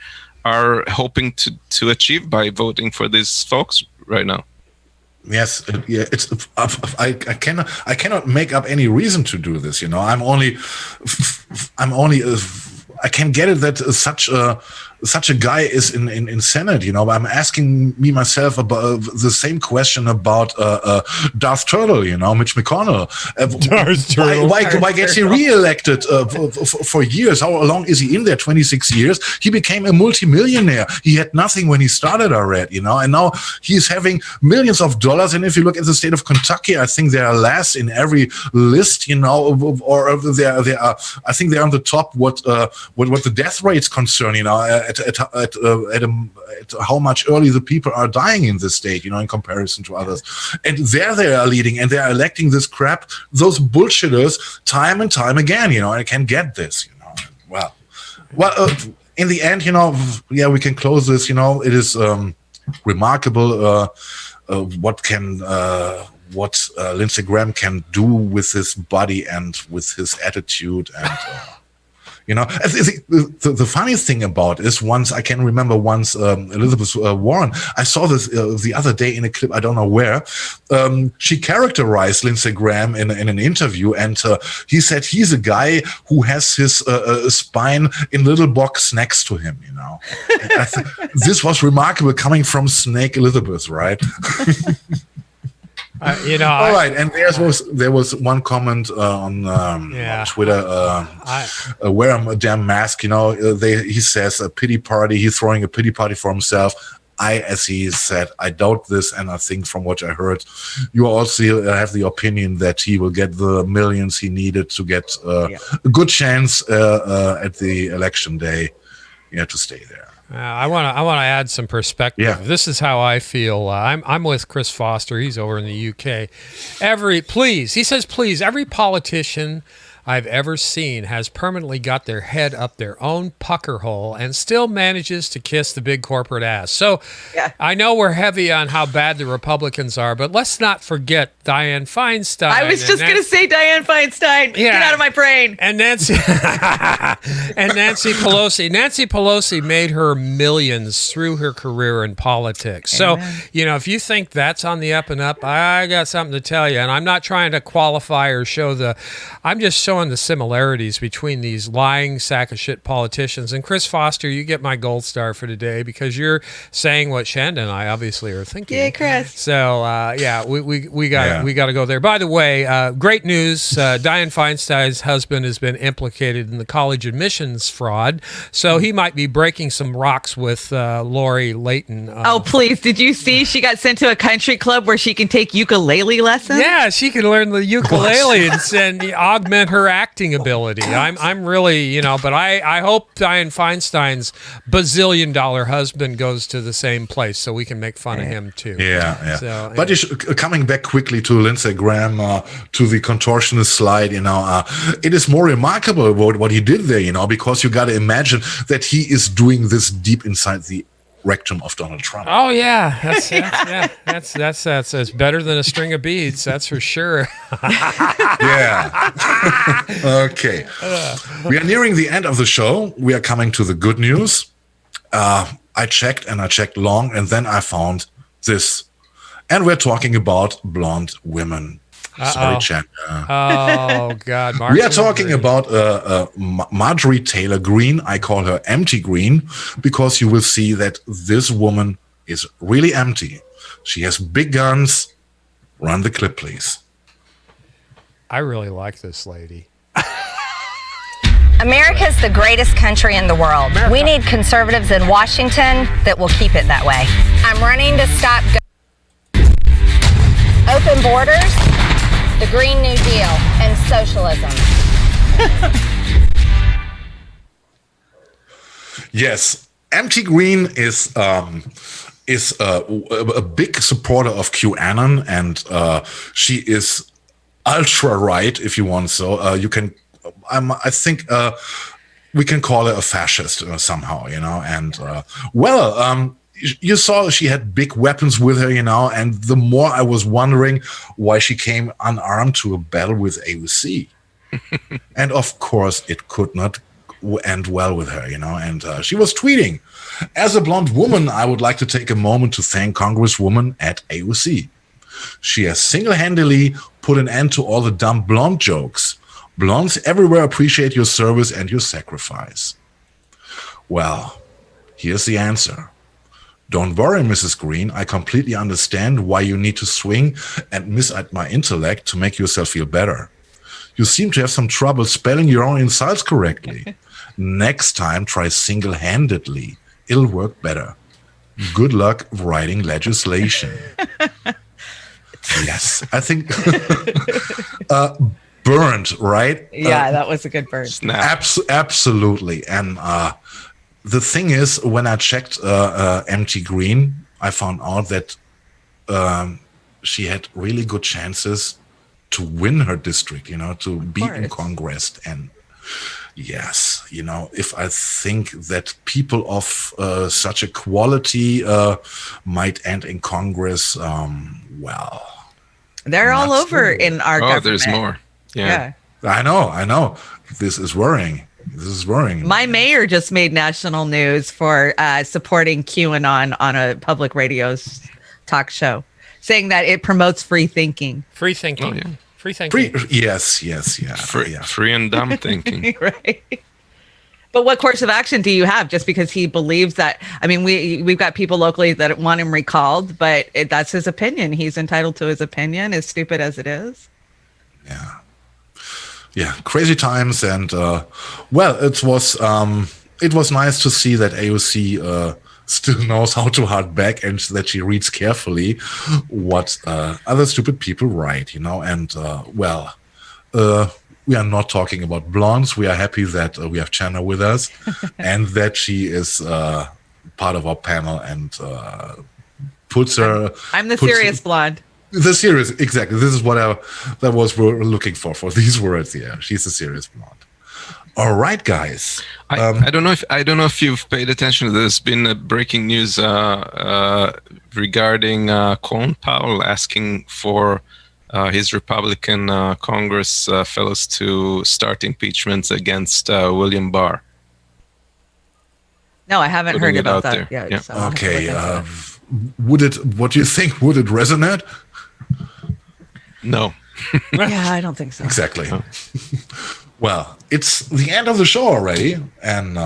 hoping to achieve by voting for these folks right now. Yes, yeah, it's I cannot make up any reason to do this. I'm only I can get it that such a guy is in Senate. I'm asking myself about the same question about Darth Turtle. Mitch McConnell. Darth Turtle. Why gets he reelected for years? How long is he in there? 26 years. He became a multimillionaire. He had nothing when he started. I read, and now he's having millions of dollars. And if you look at the state of Kentucky, I think they are last in every list. Or they are. I think they're on the top. What the death rates concern. At how much early the people are dying in this state. In comparison to others. And there they are leading, and they are electing this crap. Those bullshitters time and time again. I can get this. Well. In the end, we can close this. It is remarkable what Lindsey Graham can do with his body and with his attitude and. The funny thing about it is I can remember once Elizabeth Warren, I saw this the other day in a clip, I don't know where, she characterized Lindsey Graham in an interview, and he said he's a guy who has his spine in a little box next to him, This was remarkable coming from Snake Elizabeth, right? All right, and there was one comment on Twitter. Wear a damn mask. He says a pity party. He's throwing a pity party for himself. As he said, I doubt this, and I think from what I heard, you also have the opinion that he will get the millions he needed to get a good chance at the election day, to stay there. I want to add some perspective. Yeah. This is how I feel. I'm with Chris Foster. He's over in the UK. He says, every politician I've ever seen has permanently got their head up their own pucker hole and still manages to kiss the big corporate ass. So I know we're heavy on how bad the Republicans are, but let's not forget Dianne Feinstein. I was just going to say Dianne Feinstein. Yeah. Get out of my brain. And Nancy Pelosi. Nancy Pelosi made her millions through her career in politics. Amen. So, if you think that's on the up and up, I got something to tell you. And I'm not trying to qualify or I'm just showing the similarities between these lying sack of shit politicians. And Chris Foster, you get my gold star for today because you're saying what Chanda and I obviously are thinking. Yeah, Chris. So we got to go there. By the way, great news. Dianne Feinstein's husband has been implicated in the college admissions fraud, so he might be breaking some rocks with Lori Layton. Oh, please! Did you see she got sent to a country club where she can take ukulele lessons? Yeah, she can learn the ukulele and augment her acting ability. I'm really, but I hope Dianne Feinstein's bazillion-dollar husband goes to the same place so we can make fun of him too. Yeah. So, but coming back quickly to Lindsey Graham, to the contortionist slide, it is more remarkable what he did there, because you got to imagine that he is doing this deep inside the rectum of Donald Trump. Oh yeah, that's better than a string of beads, that's for sure. Yeah. Okay. We are nearing the end of the show. We are coming to the good news. I checked long, and then I found this, and we're talking about blonde women. Sorry, Chanda. Oh God, Markus. We are talking about Marjorie Taylor Greene. I call her Empty Green because you will see that this woman is really empty. She has big guns. Run the clip, please. I really like this lady. America's the greatest country in the world. America. We need conservatives in Washington that will keep it that way. I'm running to stop open borders, the Green New Deal, and socialism. Yes, Empty Green is a big supporter of QAnon, and she is ultra right, if you want. So you can, I think we can call her a fascist somehow, And you saw she had big weapons with her, And the more I was wondering why she came unarmed to a battle with AOC, and of course it could not end well with her, And she was tweeting, "As a blonde woman, I would like to take a moment to thank Congresswoman at AOC. She has single-handedly put an end to all the dumb blonde jokes. Blondes everywhere appreciate your service and your sacrifice. Well, here's the answer. Don't worry, Mrs. Green. I completely understand why you need to swing and miss at my intellect to make yourself feel better. You seem to have some trouble spelling your own insults correctly. Next time, try single-handedly. It'll work better. Good luck writing legislation. Yes, I think burned, right? Yeah, that was a good burn. Absolutely. And the thing is, when I checked MT Green, I found out that she had really good chances to win her district, to be in Congress. And yes, if I think that people of such a quality might end in Congress, well. They're all over in our government. Oh, there's more. Yeah. I know. This is worrying. My mayor just made national news for supporting QAnon on a public radio talk show, saying that it promotes free thinking. Free thinking. Oh, yeah. Free thinking. Yes. Free and dumb thinking. Right. But what course of action do you have? Just because he believes that? I mean, we've got people locally that want him recalled, but that's his opinion. He's entitled to his opinion, as stupid as it is. Yeah, crazy times, and well, it was nice to see that AOC still knows how to hold back and that she reads carefully what other stupid people write, and well, we are not talking about blondes. We are happy that we have Chanda with us and that she is part of our panel and puts her. I'm the serious blonde. The serious, exactly. This is what we're looking for these words. Yeah, she's a serious blonde. All right, guys. I don't know if you've paid attention to this. Been breaking news regarding Colin Powell asking for his Republican Congress fellows to start impeachments against William Barr. No, I haven't heard about that yet. Yeah. So okay. What do you think? Would it resonate? No. Yeah, I don't think so. Exactly. No. Well, it's the end of the show already, and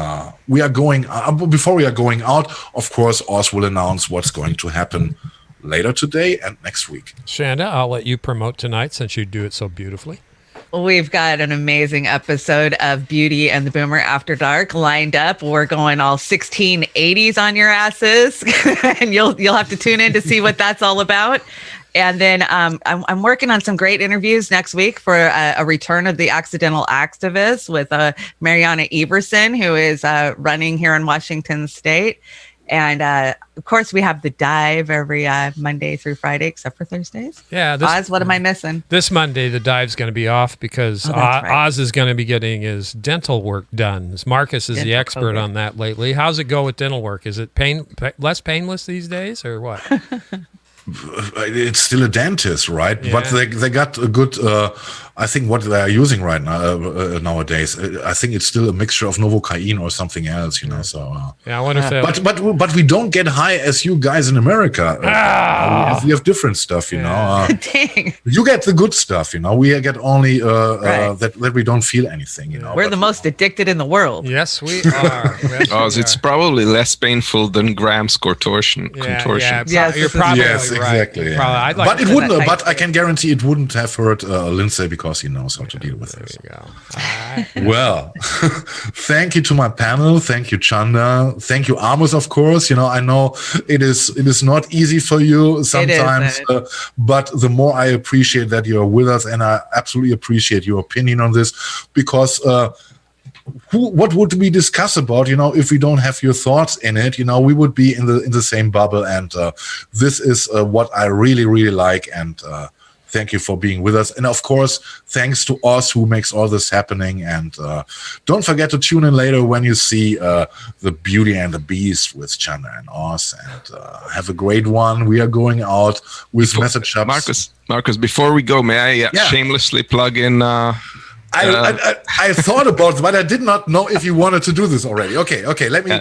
we are going. Before we are going out, of course, Oz will announce what's going to happen later today and next week. Chanda, I'll let you promote tonight since you do it so beautifully. We've got an amazing episode of Beauty and the Boomer After Dark lined up. We're going all 1680s on your asses, and you'll have to tune in to see what that's all about. And then I'm working on some great interviews next week for a return of the Accidental Activist with Mariana Everson, who is running here in Washington State. And of course, we have the dive every Monday through Friday, except for Thursdays. Yeah. Oz, what am I missing? This Monday, the dive's going to be off because Oz is going to be getting his dental work done. Markus is the expert on that lately. How's it go with dental work? Is it less painless these days or what? It's still a dentist, right? Yeah. But they got a good. I think what they are using right now nowadays. I think it's still a mixture of Novocaine or something else, So yeah, I wonder if. But we don't get high as you guys in America. We have different stuff, Dang. You get the good stuff, We get only that we don't feel anything, We're the most addicted in the world. Yes, we are. Yes, it's probably less painful than Graham's contortion. Yes, you're probably exactly. Right. Yeah. I'd like but it wouldn't. But I can guarantee it wouldn't have hurt Lindsey because he knows how to deal with this. There you go. All right. Well, thank you to my panel. Thank you, Chanda. Thank you, Amos. Of course, I know it is not easy for you sometimes. But the more I appreciate that you're with us, and I absolutely appreciate your opinion on this, because. What would we discuss about, if we don't have your thoughts in it, we would be in the same bubble. And this is what I really, really like. And thank you for being with us. And of course, thanks to Oz who makes all this happening. And don't forget to tune in later when you see the Beauty and the Beast with Chanda and Oz. And have a great one. We are going out with message shops. Markus, before we go, may I shamelessly plug in... I thought about it, but I did not know if you wanted to do this already. Okay. Let me.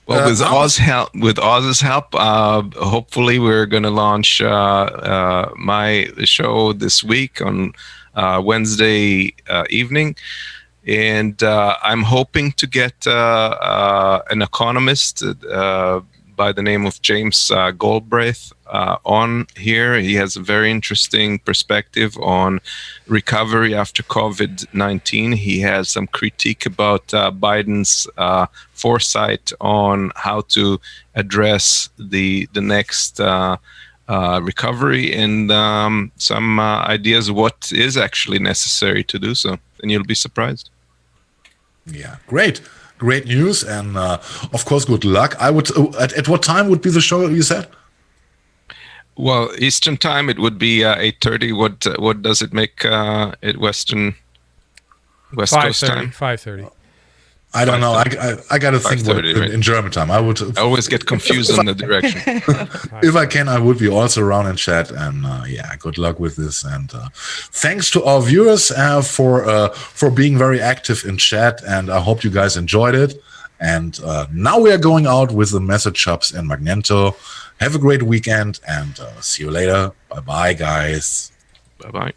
Well, with Oz's help, hopefully we're going to launch my show this week on Wednesday evening, and I'm hoping to get an economist by the name of James Galbraith on here. He has a very interesting perspective on recovery after COVID-19. He has some critique about Biden's foresight on how to address the next recovery, and some ideas of what is actually necessary to do so. And you'll be surprised. Yeah, great news, and of course, good luck. I would. At what time would be the show? You said. Well, Eastern time it would be 8:30. What does it make at West Coast time? 5:30. I don't know. I got to think in German time. I always get confused on the direction. If I can, I would be also around in chat. And good luck with this. And thanks to our viewers for being very active in chat. And I hope you guys enjoyed it. And now we are going out with the message shops and Magneto. Have a great weekend and see you later. Bye-bye, guys. Bye-bye.